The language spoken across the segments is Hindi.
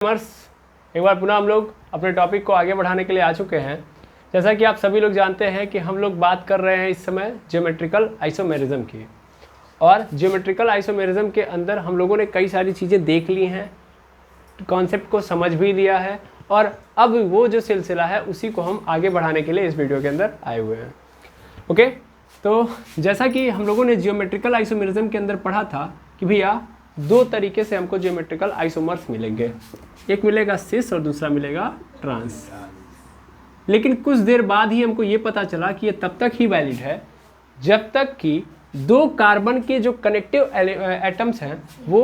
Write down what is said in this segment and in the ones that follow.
कॉमर्स एक बार पुनः हम लोग अपने टॉपिक को आगे बढ़ाने के लिए आ चुके हैं। जैसा कि आप सभी लोग जानते हैं कि हम लोग बात कर रहे हैं इस समय ज्योमेट्रिकल आइसोमेरिज्म की, और ज्योमेट्रिकल आइसोमेरिज्म के अंदर हम लोगों ने कई सारी चीज़ें देख ली हैं, कॉन्सेप्ट को समझ भी लिया है, और अब वो जो सिलसिला है उसी को हम आगे बढ़ाने के लिए इस वीडियो के अंदर आए हुए हैं। ओके, तो जैसा कि हम लोगों ने ज्योमेट्रिकल आइसोमेरिज्म के अंदर पढ़ा था कि भैया दो तरीके से हमको ज्योमेट्रिकल आइसोमर्स मिलेंगे, एक मिलेगा सिस और दूसरा मिलेगा ट्रांस। लेकिन कुछ देर बाद ही हमको ये पता चला कि ये तब तक ही वैलिड है जब तक कि दो कार्बन के जो कनेक्टिव एटम्स हैं वो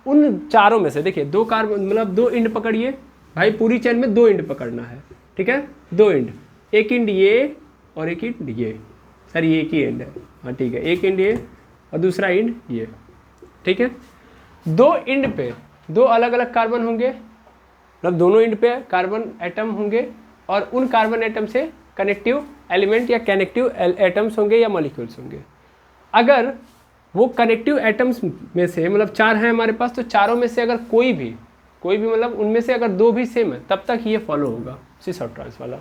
उन चारों में से, देखिए दो कार्बन मतलब दो इंड पकड़िए भाई, पूरी चेन में दो इंड पकड़ना है, ठीक है, दो इंड, एक इंड ये और एक इंड ये, सर ये एक ही इंड है, हाँ ठीक है, एक इंड ये और दूसरा इंड ये, ठीक है। दो इंड पे दो अलग अलग कार्बन होंगे, मतलब दोनों इंड पे कार्बन एटम होंगे और उन कार्बन एटम से कनेक्टिव एलिमेंट या कनेक्टिव एटम्स होंगे या मॉलिक्यूल्स होंगे। अगर वो कनेक्टिव एटम्स में से मतलब चार हैं हमारे पास, तो चारों में से अगर कोई भी मतलब उनमें से अगर दो भी सेम है तब तक ये फॉलो होगा सिस और ट्रांस वाला,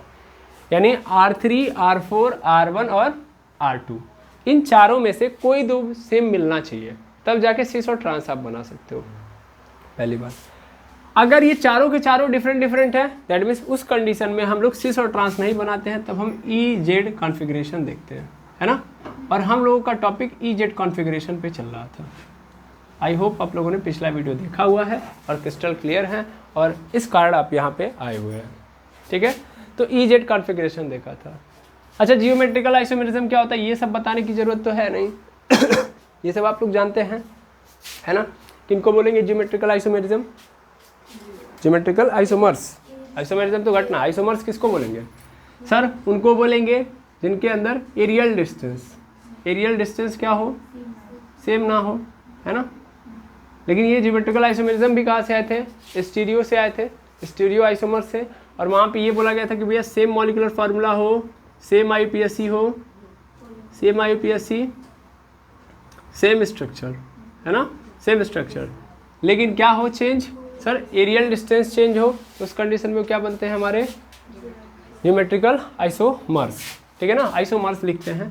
यानी R3, R4, R1 और R2, इन चारों में से कोई दो सेम मिलना चाहिए, तब जाके सिस और ट्रांस आप बना सकते हो। पहली बात, अगर ये चारों के चारों डिफरेंट है, दैट मीन्स उस कंडीशन में हम लोग सिस और ट्रांस नहीं बनाते हैं, तब हम EZ कॉन्फ़िगरेशन देखते हैं, है ना। और हम लोगों का टॉपिक EZ कॉन्फ़िगरेशन पे चल रहा था। आई होप आप लोगों ने पिछला वीडियो देखा हुआ है और क्रिस्टल क्लियर है, और इस कारण आप यहाँ पे आए हुए हैं, ठीक है। तो EZ कॉन्फ़िगरेशन देखा था। अच्छा, जियोमेट्रिकल आइसोमेरिज्म क्या होता है ये सब बताने की ज़रूरत तो है नहीं ये सब आप लोग जानते हैं, है ना। किनको बोलेंगे geometrical isomerism? Geometrical isomers, isomerism तो घटना, आइसोमर्स किसको बोलेंगे सर? उनको बोलेंगे जिनके अंदर एरियल डिस्टेंस क्या हो, सेम ना हो, है ना। लेकिन ये जियोमेट्रिकल आइसोमेरिज्म भी कहाँ से आए थे? स्टीरियो से आए थे, स्टीरियो आइसोमर्स से। और वहाँ पे ये बोला गया था कि भैया सेम मॉलिक्यूलर फार्मूला हो, सेम IUPAC हो, सेम IUPAC, सेम स्ट्रक्चर, है ना, सेम स्ट्रक्चर। लेकिन क्या हो change sir? Aerial distance change हो, तो उस कंडीशन में क्या बनते हैं हमारे ज्योमेट्रिकल आइसोमर्स, ठीक है ना। आइसोमर्स लिखते हैं,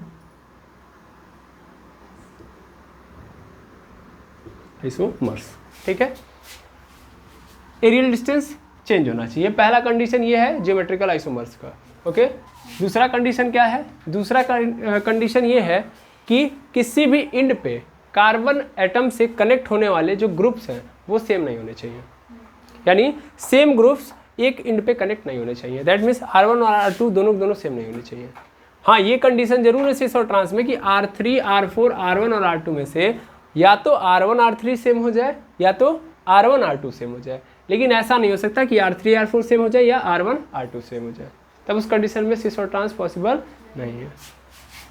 आइसोमर्स, ठीक है। एरियल डिस्टेंस चेंज होना चाहिए, पहला कंडीशन ये है ज्योमेट्रिकल आइसोमर्स का। ओके, दूसरा कंडीशन क्या है? दूसरा कंडीशन ये है कि किसी भी इंड पे कार्बन एटम से कनेक्ट होने वाले जो ग्रुप्स हैं वो सेम नहीं होने चाहिए, यानी सेम ग्रुप्स एक इंड पे कनेक्ट नहीं होने चाहिए। दैट मीन्स R1 और R2 दोनों सेम नहीं होने चाहिए। हाँ, ये कंडीशन जरूर है सिस और ट्रांस में कि R3, R4, R1 और R2 में से या तो R1, R3 सेम हो जाए या तो R1, R2 सेम हो जाए, लेकिन ऐसा नहीं हो सकता कि R3, R4 सेम हो जाए या R1, R2 सेम हो जाए, तब उस कंडीशन में सिस और ट्रांस पॉसिबल नहीं है।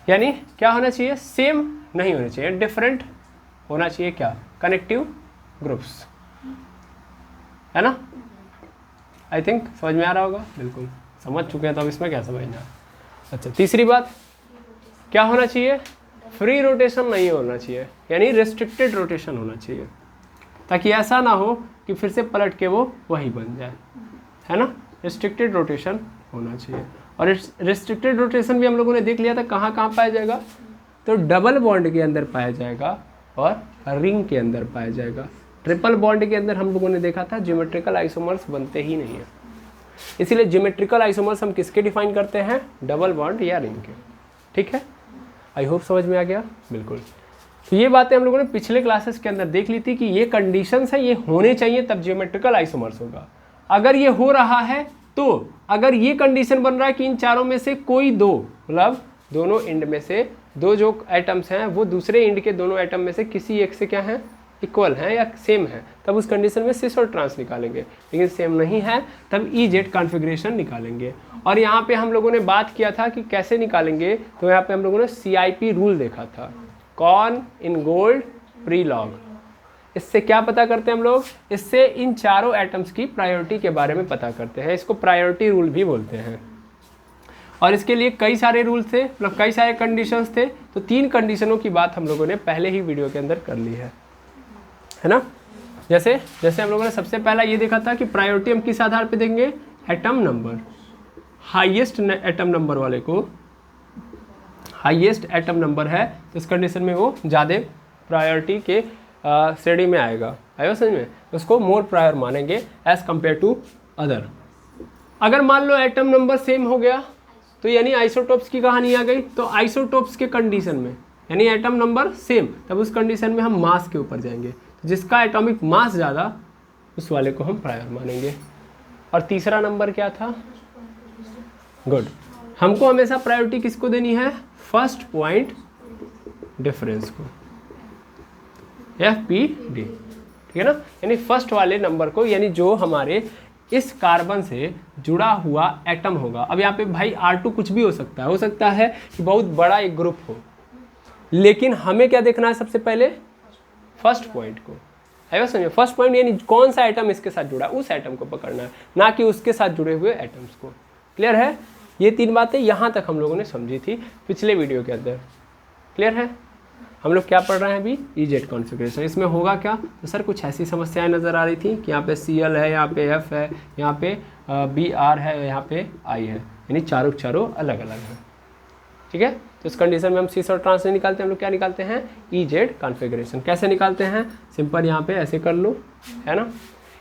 यानी क्या होना चाहिए? सेम नहीं होना चाहिए, डिफरेंट होना चाहिए, क्या? कनेक्टिव ग्रुप्स, है ना। आई थिंक समझ में आ रहा होगा, बिल्कुल समझ चुके हैं, तो अब इसमें क्या समझना। अच्छा, तीसरी बात क्या होना चाहिए? फ्री रोटेशन नहीं होना चाहिए, यानी रेस्ट्रिक्टेड रोटेशन होना चाहिए, ताकि ऐसा ना हो कि फिर से पलट के वो वही बन जाए, है ना। रेस्ट्रिक्टेड रोटेशन होना चाहिए। और रेस्ट्रिक्टेड रोटेशन भी हम लोगों ने देख लिया था, कहाँ पाया जाएगा? तो डबल बॉन्ड के अंदर पाया जाएगा और रिंग के अंदर पाया जाएगा। ट्रिपल बॉन्ड के अंदर हम लोगों ने देखा था ज्योमेट्रिकल आइसोमर्स बनते ही नहीं है, इसीलिए ज्योमेट्रिकल आइसोमर्स हम किसके डिफाइन करते हैं? डबल बॉन्ड या रिंग के, ठीक है। आई होप समझ में आ गया, बिल्कुल। तो ये बातें हम लोगों ने पिछले क्लासेस के अंदर देख ली थी कि ये कंडीशंस है, ये होने चाहिए तब ज्योमेट्रिकल आइसोमर्स होगा। अगर ये हो रहा है तो अगर ये कंडीशन बन रहा है कि इन चारों में से कोई दो, मतलब दोनों इंड में से दो जो एटम्स हैं वो दूसरे इंड के दोनों एटम में से किसी एक से क्या है? इक्वल है या सेम है, तब उस कंडीशन में सिस और ट्रांस निकालेंगे। लेकिन सेम नहीं है तब EZ कॉन्फ़िगरेशन निकालेंगे। और यहाँ पे हम लोगों ने बात किया था कि कैसे निकालेंगे, तो यहाँ पे हम लोगों ने CIP रूल देखा था, corn in gold pre log. इससे क्या पता करते हैं हम लोग? इससे इन चारों एटम्स की प्रायोरिटी के बारे में पता करते हैं, इसको प्रायोरिटी रूल भी बोलते हैं। और इसके लिए कई सारे रूल्स थे, मतलब कई सारे कंडीशंस थे, तो 3 कंडीशनों की बात हम लोगों ने पहले ही वीडियो के अंदर कर ली है ना। जैसे जैसे हम लोगों ने सबसे पहला ये देखा था कि प्रायोरिटी हम किस आधार पे देंगे, atom number. Highest atom number वाले को, हाईएस्ट एटम नंबर है तो इस कंडीशन में वो ज़्यादा प्रायोरिटी के श्रेणी में आएगा। आएगा समझ में, उसको मोर प्रायर मानेंगे एज कम्पेयर टू अदर। अगर मान लो एटम नंबर सेम हो गया तो यानी आइसोटोप्स की कहानी आ गई। तो आइसोटोप्स के कंडीशन में यानी एटम नंबर सेम, तब उस कंडीशन में हम मास के ऊपर जाएंगे। तो जिसका एटॉमिक मास ज़्यादा उस वाले को हम प्रायर मानेंगे। और तीसरा नंबर क्या था, गुड, हमको हमेशा प्रायोरिटी किसको देनी है, फर्स्ट पॉइंट डिफरेंस को, FPD, ठीक है ना। यानी फर्स्ट वाले नंबर को, यानी जो हमारे इस कार्बन से जुड़ा हुआ एटम होगा। अब यहाँ पे भाई R2 कुछ भी हो सकता है कि बहुत बड़ा एक ग्रुप हो, लेकिन हमें क्या देखना है सबसे पहले, फर्स्ट पॉइंट को। है समझे, फर्स्ट पॉइंट यानी कौन सा एटम इसके साथ जुड़ा है उस एटम को पकड़ना है, ना कि उसके साथ जुड़े हुए एटम्स को। क्लियर है, ये 3 बातें यहाँ तक हम लोगों ने समझी थी पिछले वीडियो के अंदर। क्लियर है, हम लोग क्या पढ़ रहे हैं अभी, EZ कॉन्फ़िगरेशन। इसमें होगा क्या, तो सर कुछ ऐसी समस्याएं नज़र आ रही थी कि यहाँ पे Cl है, यहाँ पे F है, यहाँ पे Br है, यहाँ पे I है, यानी चारों अलग अलग हैं। ठीक है, तो इस कंडीशन में हम सीस और ट्रांस नहीं निकालते, हम लोग क्या निकालते हैं, EZ कॉन्फ़िगरेशन। कैसे निकालते हैं, सिंपल यहाँ पे ऐसे कर लो, है ना।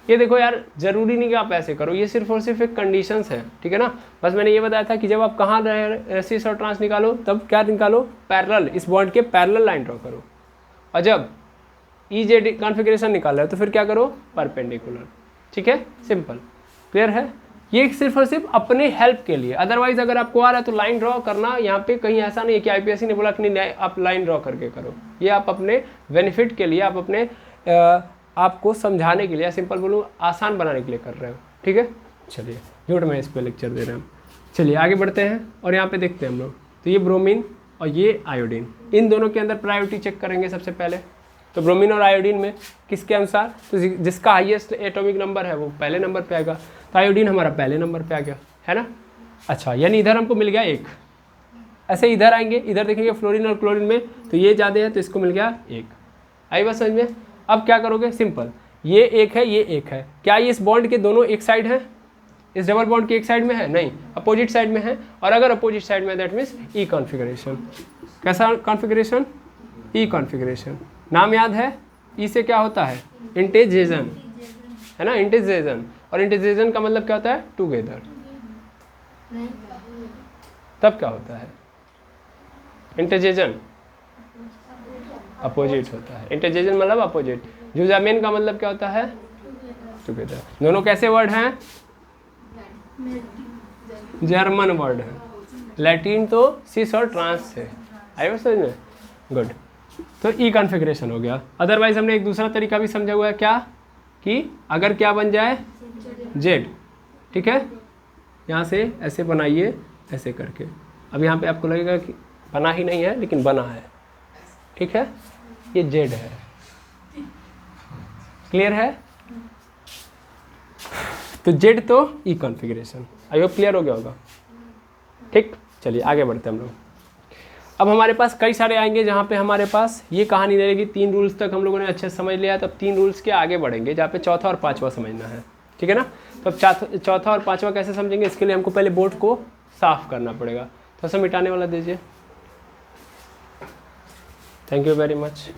ये देखो यार, ज़रूरी नहीं कि आप ऐसे करो, ये सिर्फ और सिर्फ एक कंडीशंस है, ठीक है ना। बस मैंने ये बताया था कि जब आप कहाँ सीस और ट्रांस निकालो तब क्या निकालो, पैरेलल, इस बॉन्ड के पैरेलल लाइन ड्रॉ करो। और जब EZ कॉन्फ़िगरेशन निकाल रहे हो तो फिर क्या करो, परपेंडिकुलर। ठीक है, सिंपल, क्लियर है। ये सिर्फ और सिर्फ अपने हेल्प के लिए, अदरवाइज अगर आपको आ रहा है तो लाइन ड्रॉ करना यहाँ पे कहीं ऐसा नहीं है कि IPSC ने बोला कि नहीं आप लाइन ड्रॉ करके करो। ये आप अपने बेनिफिट के लिए, आप अपने आपको समझाने के लिए, सिंपल बोलूँ आसान बनाने के लिए कर रहे हो। ठीक है, चलिए झूठ में इस पर लेक्चर दे रहे हैं हम। चलिए आगे बढ़ते हैं और यहाँ पे देखते हैं हम लोग। तो ये ब्रोमीन और ये आयोडीन, इन दोनों के अंदर प्रायोरिटी चेक करेंगे सबसे पहले। तो ब्रोमीन और आयोडीन में किसके अनुसार, तो जिसका हाईएस्ट एटॉमिक नंबर है वो पहले नंबर पे आएगा। तो आयोडीन हमारा पहले नंबर पे आ गया, है ना। अच्छा, यानी इधर हमको मिल गया 1। ऐसे इधर आएंगे, इधर देखेंगे फ्लोरीन और क्लोरीन में तो ये ज़्यादा है तो इसको मिल गया 1। आई बात समझ में। अब क्या करोगे, सिंपल, ये 1 है, ये 1 है, क्या ये इस बॉन्ड के दोनों एक साइड है, इस डबल बॉन्ड की एक साइड में है, नहीं, अपोजिट साइड में है। और अगर अपोजिट साइड में दैट मीन्स E कॉन्फ़िगरेशन। कैसा कॉन्फ़िगरेशन, E कॉन्फ़िगरेशन। नाम याद है, E से क्या होता है, इंटीग्रेशन, है ना, इंटीग्रेशन। और इंटीग्रेशन का मतलब क्या होता है, टुगेदर। तब क्या होता है, इंटीग्रेशन अपोजिट होता है। इंटीग्रेशन मतलब अपोजिट। जुजामेन का मतलब क्या होता है, टुगेदर। दोनों कैसे वर्ड हैं, जर्मन वर्ड है। लैटिन तो सीस और ट्रांस से, आई समझ में, गुड। तो E कॉन्फ़िगरेशन हो गया। अदरवाइज हमने एक दूसरा तरीका भी समझा हुआ है, क्या कि अगर क्या बन जाए, Z, ठीक है, यहाँ से ऐसे बनाइए ऐसे करके। अब यहाँ पे आपको लगेगा कि बना ही नहीं है, लेकिन बना है, ठीक है, ये Z है। क्लियर है, तो Z तो E configuration. I hope clear हो गया होगा। ठीक, चलिए आगे बढ़ते हैं हम लोग। अब हमारे पास कई सारे आएंगे जहाँ पे हमारे पास ये कहानी रहेगी। 3 रूल्स तक हम लोगों ने अच्छे से समझ लिया, तब 3 रूल्स के आगे बढ़ेंगे जहाँ पे चौथा और पांचवा समझना है, ठीक है ना। तो अब चौथा और पांचवा कैसे समझेंगे, इसके लिए हमको पहले बोर्ड को साफ करना पड़ेगा। थोड़ा सा मिटाने वाला दीजिए, थैंक यू वेरी मच।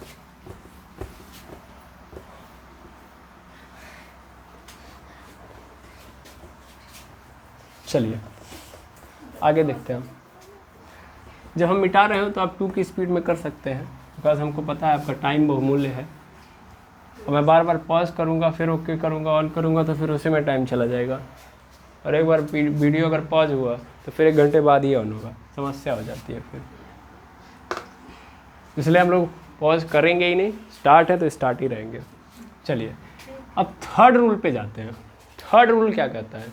चलिए आगे देखते हैं हम। जब हम मिटा रहे हो तो आप 2 की स्पीड में कर सकते हैं, बिकॉज हमको पता है आपका टाइम बहुमूल्य है। और मैं बार बार पॉज करूँगा, फिर ओके करूँगा, ऑन करूँगा, तो फिर उसी में टाइम चला जाएगा। और एक बार वीडियो अगर पॉज हुआ तो फिर 1 घंटे बाद ही ऑन होगा, समस्या हो जाती है फिर। इसलिए हम लोग पॉज करेंगे ही नहीं, स्टार्ट है तो स्टार्ट ही रहेंगे। चलिए अब थर्ड रूल पे जाते हैं। थर्ड रूल क्या कहता है,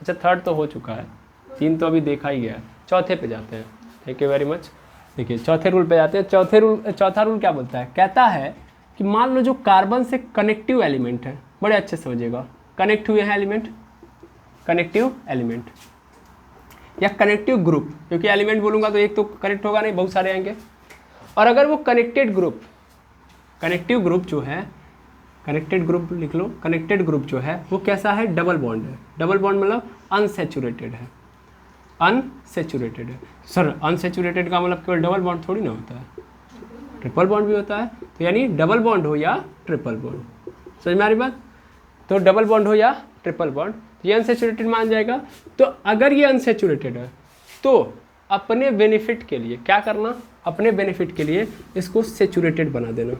अच्छा थर्ड तो हो चुका है, 3 तो अभी देखा ही गया है। चौथे पे जाते हैं, थैंक यू वेरी मच। देखिए चौथे रूल पे जाते हैं। चौथा रूल क्या बोलता है, कहता है कि मान लो जो कार्बन से कनेक्टिव एलिमेंट है, बड़े अच्छे से समझिएगा, कनेक्ट हुए हैं एलिमेंट, कनेक्टिव एलिमेंट या कनेक्टिव ग्रुप, क्योंकि एलिमेंट बोलूँगा तो एक तो कनेक्ट होगा नहीं, बहुत सारे आएंगे। और अगर वो कनेक्टेड ग्रुप, कनेक्टिव ग्रुप जो है कनेक्टेड ग्रुप लिख लो। कनेक्टेड ग्रुप जो है वो कैसा है, डबल बॉन्ड है। डबल बॉन्ड मतलब अनसैचुरेटेड है, अनसैचुरेटेड है। सर अनसैचुरेटेड का मतलब केवल डबल बॉन्ड थोड़ी ना होता है, ट्रिपल बॉन्ड भी होता है। तो यानी डबल बॉन्ड हो या ट्रिपल बॉन्ड, समझ में आ रही बात। तो डबल बॉन्ड हो या ट्रिपल बॉन्ड, ये अनसैचुरेटेड मान जाएगा। तो अगर ये अनसैचुरेटेड है तो अपने बेनिफिट के लिए क्या करना, अपने बेनिफिट के लिए इसको सैचुरेटेड बना देना।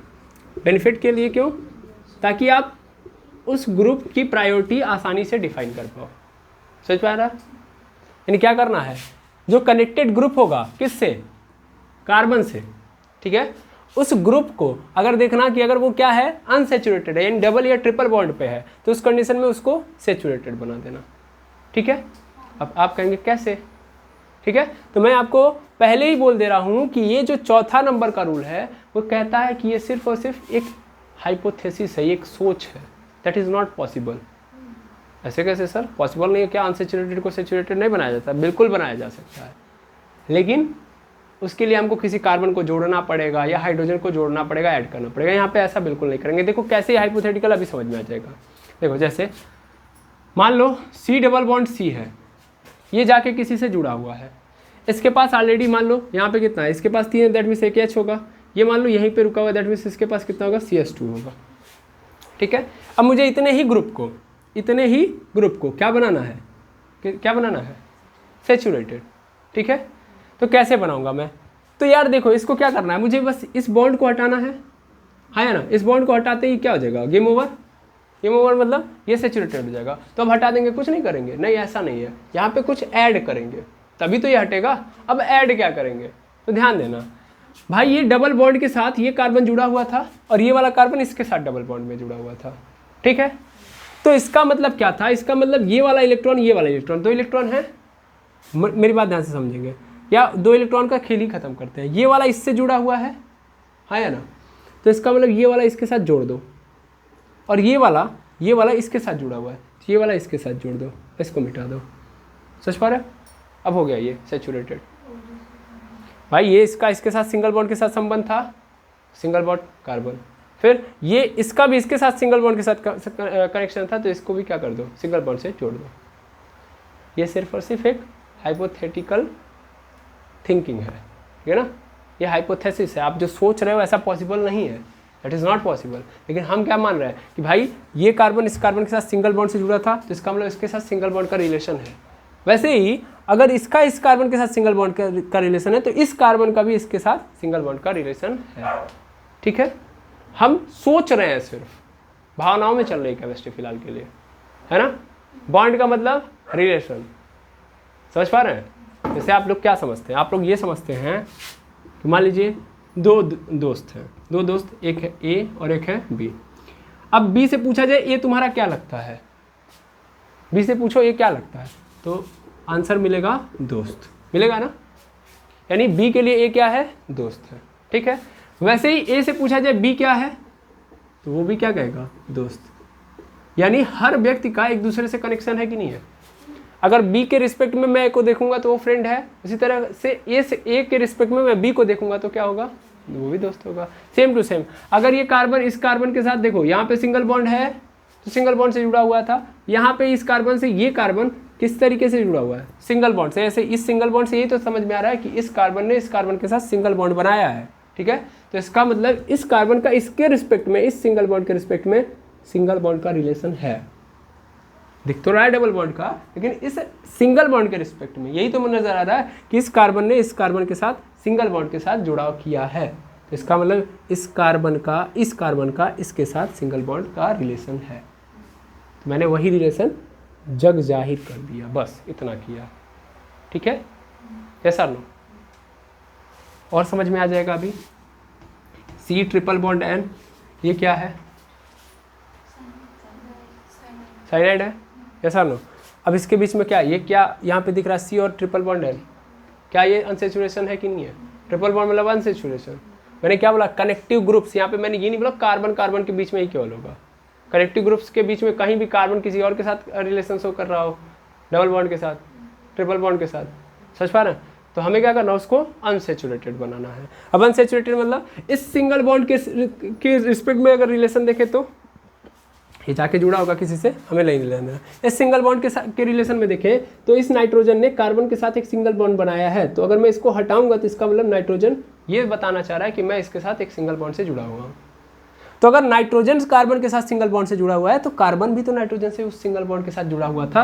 बेनिफिट के लिए क्यों, ताकि आप उस ग्रुप की प्रायोरिटी आसानी से डिफाइन कर पाओ। समझ पा रहा है। यानी क्या करना है, जो कनेक्टेड ग्रुप होगा किससे, कार्बन से, ठीक है, उस ग्रुप को अगर देखना कि अगर वो क्या है, अनसैचुरेटेड है यानी डबल या ट्रिपल बॉन्ड पे है, तो उस कंडीशन में उसको सैचुरेटेड बना देना। ठीक है, अब आप कहेंगे कैसे, ठीक है, तो मैं आपको पहले ही बोल दे रहा हूँ कि ये जो चौथा नंबर का रूल है वो कहता है कि ये सिर्फ और सिर्फ एक हाइपोथेसिस है, एक सोच है, दैट इज़ नॉट पॉसिबल। ऐसे कैसे सर, पॉसिबल नहीं है क्या, अनसैचुरेटेड को सैचुरेटेड नहीं बनाया जाता, बिल्कुल बनाया जा सकता है, लेकिन उसके लिए हमको किसी कार्बन को जोड़ना पड़ेगा या हाइड्रोजन को जोड़ना पड़ेगा, ऐड करना पड़ेगा। यहाँ पे ऐसा बिल्कुल नहीं करेंगे। देखो कैसे हाइपोथेटिकल अभी समझ में आ जाएगा। देखो जैसे मान लो सी डबल बॉन्ड सी है, ये जाके किसी से जुड़ा हुआ है, इसके पास ऑलरेडी मान लो यहाँ पे कितना है, इसके पास 3 है, दैट मीन्स एक H होगा। ये मान लो यहीं पे रुका हुआ है, दैट मीन्स इसके पास कितना होगा, CH2 होगा। ठीक है, अब मुझे इतने ही ग्रुप को क्या बनाना है, क्या बनाना है, सैचुरेटेड। ठीक है, तो कैसे बनाऊंगा मैं, तो यार देखो इसको क्या करना है, मुझे बस इस बॉन्ड को हटाना है या ना। इस बॉन्ड को हटाते ही क्या हो जाएगा, गेम ओवर। गेम ओवर मतलब ये सैचुरेटेड हो जाएगा। तो अब हटा देंगे, कुछ नहीं करेंगे, नहीं ऐसा नहीं है, यहाँ पे कुछ ऐड करेंगे तभी तो ये हटेगा। अब ऐड क्या करेंगे, तो ध्यान देना भाई, ये डबल बॉन्ड के साथ ये कार्बन जुड़ा हुआ था और ये वाला कार्बन इसके साथ डबल बॉन्ड में जुड़ा हुआ था। ठीक है, तो इसका मतलब क्या था, इसका मतलब ये वाला इलेक्ट्रॉन, ये वाला इलेक्ट्रॉन, 2 इलेक्ट्रॉन है। मेरी बात ध्यान से समझेंगे, या 2 इलेक्ट्रॉन का खेल ही खत्म करते हैं। ये वाला इससे जुड़ा हुआ है, हाँ या ना, तो इसका मतलब ये वाला इसके साथ जोड़ दो, और ये वाला इसके साथ जुड़ा हुआ है, ये वाला इसके साथ जोड़ दो, इसको मिटा दो। समझ पा रहे, अब हो गया ये सैचुरेटेड। भाई ये इसके साथ सिंगल बॉन्ड के साथ संबंध था, सिंगल बॉन्ड कार्बन, फिर ये इसका भी इसके साथ सिंगल बॉन्ड के साथ कनेक्शन था, तो इसको भी क्या कर दो, सिंगल बॉन्ड से जोड़ दो। ये सिर्फ और सिर्फ एक हाइपोथेटिकल थिंकिंग है, ठीक है ना, ये हाइपोथेसिस है। आप जो सोच रहे हो ऐसा पॉसिबल नहीं है, दैट इज़ नॉट पॉसिबल। लेकिन हम क्या मान रहे हैं कि भाई ये कार्बन इस कार्बन के साथ सिंगल बॉन्ड से जुड़ा था, तो इसका मतलब इसके साथ सिंगल बॉन्ड का रिलेशन है। वैसे ही अगर इसका इस कार्बन के साथ सिंगल बॉन्ड का रिलेशन है, तो इस कार्बन का भी इसके साथ सिंगल बॉन्ड का रिलेशन है। ठीक है, हम सोच रहे हैं, सिर्फ भावनाओं में चल रही है केमिस्ट्री फिलहाल के लिए, है ना। बॉन्ड का मतलब रिलेशन, समझ पा रहे हैं। जैसे आप लोग क्या समझते हैं, आप लोग ये समझते हैं कि मान लीजिए 2 दोस्त हैं, 2 दोस्त, एक है ए और एक है बी। अब बी से पूछा जाए ए तुम्हारा क्या लगता है, बी से पूछो ए क्या लगता है, तो आंसर मिलेगा दोस्त, मिलेगा ना। यानी बी के लिए ए क्या है, दोस्त है। ठीक है, वैसे ही ए से पूछा जाए बी क्या है, तो वो भी क्या कहेगा, दोस्त। यानी हर व्यक्ति का एक दूसरे से कनेक्शन है कि नहीं है। अगर बी के रिस्पेक्ट में मैं ए को देखूंगा तो वो फ्रेंड है, उसी तरह से ए के रिस्पेक्ट में मैं बी को देखूंगा तो क्या होगा, वो भी दोस्त होगा। सेम टू सेम, अगर ये कार्बन इस कार्बन के साथ, देखो यहाँ पे सिंगल बॉन्ड है तो सिंगल बॉन्ड से जुड़ा हुआ था, यहाँ पे इस कार्बन से ये कार्बन किस तरीके से जुड़ा हुआ है, सिंगल बॉन्ड से। ऐसे इस सिंगल बॉन्ड से यही तो समझ में आ रहा है कि इस कार्बन ने इस कार्बन के साथ सिंगल बॉन्ड बनाया है। ठीक है, तो इसका मतलब इस कार्बन का इसके रिस्पेक्ट में, इस सिंगल बॉन्ड के रिस्पेक्ट में सिंगल बॉन्ड का रिलेशन है। दिख तो रहा है डबल बॉन्ड का, लेकिन इस सिंगल बॉन्ड के रिस्पेक्ट में यही तो मुझे नजर आ रहा है कि इस कार्बन ने इस कार्बन के साथ सिंगल बॉन्ड के साथ जुड़ाव किया है। तो इसका मतलब इस कार्बन का इसके साथ सिंगल बॉन्ड का रिलेशन है। तो मैंने वही रिलेशन जग जाहिर कर दिया, बस इतना किया। ठीक है, ऐसा नो और समझ में आ जाएगा। अभी C ट्रिपल बॉन्ड N, ये क्या है, साइनाइड है, ऐसा नो। अब इसके बीच में क्या, ये क्या यहाँ पे दिख रहा है, C और ट्रिपल बॉन्ड N, क्या ये अनसैचुरेशन है कि नहीं है। ट्रिपल बॉन्ड मतलब अनसैचुरेशन। मैंने क्या बोला, कनेक्टिव ग्रुप्स, यहाँ पे मैंने ये नहीं बोला कार्बन कार्बन के बीच में ही केवल होगा। कनेक्टिव ग्रुप्स के बीच में कहीं भी कार्बन किसी और के साथ रिलेशन शो कर रहा हो, डबल बॉन्ड के साथ, ट्रिपल बॉन्ड के साथ, समझ पा रहे हैं। तो हमें क्या करना है, उसको अनसैचुरेटेड बनाना है। अब अनसैचुरेटेड मतलब इस सिंगल बॉन्ड के रिस्पेक्ट में अगर रिलेशन देखें तो ये जाके जुड़ा होगा किसी से, हमें नहीं लेना देना। इस सिंगल बॉन्ड के रिलेशन में देखें तो इस नाइट्रोजन ने कार्बन के साथ एक सिंगल बॉन्ड बनाया है, तो अगर मैं इसको हटाऊंगा तो इसका मतलब नाइट्रोजन ये बताना चाह रहा है कि मैं इसके साथ एक सिंगल बॉन्ड से जुड़ा हुआ हूँ। तो अगर नाइट्रोजन कार्बन के साथ सिंगल बॉन्ड से जुड़ा हुआ है तो कार्बन भी तो नाइट्रोजन से उस सिंगल बॉन्ड के साथ जुड़ा हुआ था,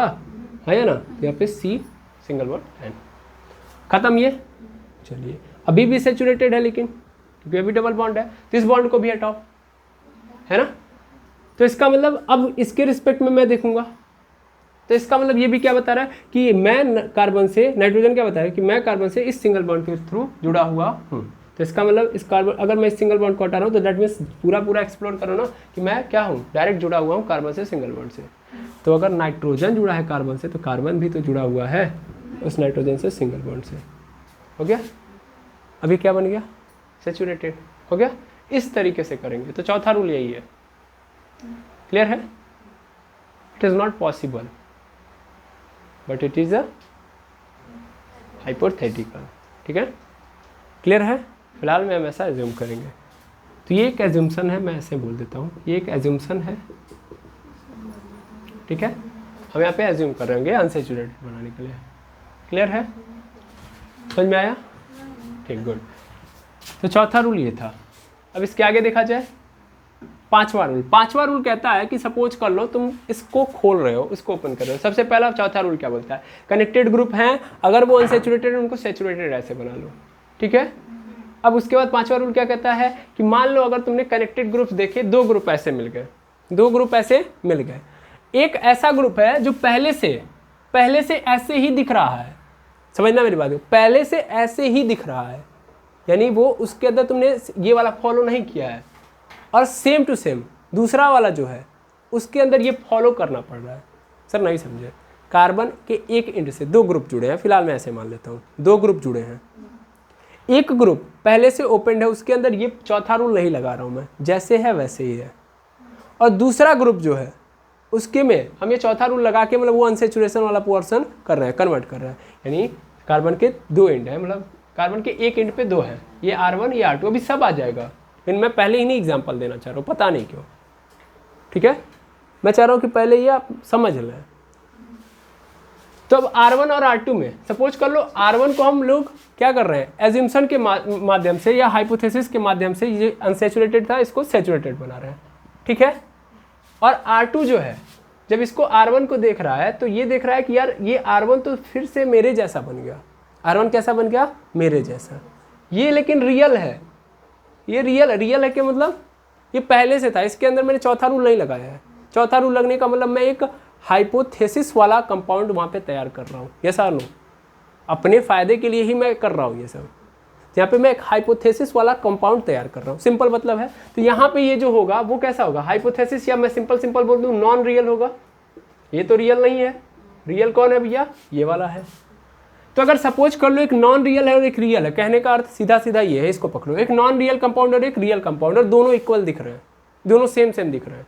है ना। यहाँ पे सी सिंगल बॉन्ड एन, खत्म ये। चलिए अभी भी सेचुरेटेड है लेकिन, क्योंकि अभी डबल बॉन्ड है, तो इस बॉन्ड को भी हटाओ, है ना। तो इसका मतलब अब इसके रिस्पेक्ट में मैं देखूंगा, तो इसका मतलब ये भी क्या बता रहा है कि मैं कार्बन से, नाइट्रोजन क्या बता रहा है कि मैं कार्बन से इस सिंगल बॉन्ड के थ्रू जुड़ा हुआ हूँ। तो इसका मतलब इस कार्बन, अगर मैं इस सिंगल बॉन्ड को हटा रहा हूँ तो दैट मीन्स पूरा एक्सप्लोर करो ना कि मैं क्या हूँ, डायरेक्ट जुड़ा हुआ हूँ कार्बन से सिंगल बॉन्ड से। तो अगर नाइट्रोजन जुड़ा है कार्बन से तो कार्बन भी तो जुड़ा हुआ है उस नाइट्रोजन से सिंगल बॉन्ड से। हो गया, अभी क्या बन गया, सेचुरेटेड हो गया। इस तरीके से करेंगे तो चौथा रूल यही है। क्लियर है? It is not possible but it is a hypothetical. ठीक है, क्लियर है? फिलहाल में हम ऐसा एज्यूम करेंगे। तो ये एक एज्यूम्सन है, मैं ऐसे बोल देता हूँ, ये एक एज्यूम्सन है। ठीक है, हम यहाँ पे एज्यूम कर रहे होंगे अनसेचुरेटेड बनाने के लिए। क्लियर है? समझ में आया? ठीक, गुड। तो चौथा रूल ये था। अब इसके आगे देखा जाए पांचवा रूल कहता है कि सपोज कर लो तुम इसको खोल रहे हो, इसको ओपन कर रहे हो। सबसे पहला चौथा रूल क्या बोलता है, कनेक्टेड ग्रुप हैं, अगर वो अनसेचुरेटेड है उनको सेचुरेटेड ऐसे बना लो। ठीक है, अब उसके बाद पांचवा रूल क्या कहता है कि मान लो अगर तुमने कनेक्टेड ग्रुप्स देखे, दो ग्रुप ऐसे मिल गए, एक ऐसा ग्रुप है जो पहले से ऐसे ही दिख रहा है। समझना मेरी बात को, पहले से ऐसे ही दिख रहा है, यानी वो उसके अंदर तुमने ये वाला फॉलो नहीं किया है, और सेम टू सेम दूसरा वाला जो है उसके अंदर ये फॉलो करना पड़ रहा है। सर नहीं समझे, कार्बन के एक एंड से दो ग्रुप जुड़े हैं, फिलहाल मैं ऐसे मान लेता हूँ, दो ग्रुप जुड़े हैं, एक ग्रुप पहले से ओपन है, उसके अंदर ये चौथा रूल नहीं लगा रहा हूँ मैं, जैसे है वैसे ही है, और दूसरा ग्रुप जो है उसके में हम ये चौथा रूल लगा के मतलब वो अनसेचुरेशन वाला पोर्शन कर रहे हैं, कन्वर्ट कर रहे हैं। यानी कार्बन के दो एंड है, मतलब कार्बन के एक एंड पे दो है, ये R1 ये R2, अभी सब आ जाएगा, लेकिन मैं पहले ही नहीं एग्जाम्पल देना चाह रहा हूँ, पता नहीं क्यों। ठीक है, मैं चाह रहा हूँ कि पहले ये आप समझ लें। तो अब R1 और R2 में सपोज कर लो R1 को हम लोग क्या कर रहे हैं, एज्यूम्शन के माध्यम से या हाइपोथेसिस के माध्यम से, ये अनसेचुरेटेड था इसको सेचुरेटेड बना रहे हैं। ठीक है, और R2 जो है जब इसको R1 को देख रहा है तो ये देख रहा है कि यार ये R1 तो फिर से मेरे जैसा बन गया, R1 कैसा बन गया, मेरे जैसा। ये लेकिन रियल है, ये रियल है कि मतलब ये पहले से था, इसके अंदर मैंने चौथा रूल नहीं लगाया है। चौथा रूल लगने का मतलब मैं एक हाइपोथेसिस वाला कंपाउंड वहाँ पे तैयार कर रहा हूँ, ये सर नो, अपने फ़ायदे के लिए ही मैं कर रहा हूँ ये सब। यहाँ पे मैं एक हाइपोथेसिस वाला कंपाउंड तैयार कर रहा हूँ, सिंपल मतलब है। तो यहाँ पे ये जो होगा वो कैसा होगा, हाइपोथेसिस, या मैं सिंपल बोल दूँ नॉन रियल होगा। ये तो रियल नहीं है, रियल कौन है भैया, ये वाला है। तो अगर सपोज कर लो एक नॉन रियल है और एक रियल है, कहने का अर्थ सीधा ये है, इसको पकड़ो, एक नॉन रियल कंपाउंड और एक रियल कंपाउंड, और दोनों इक्वल दिख रहे हैं, दोनों सेम दिख रहे हैं।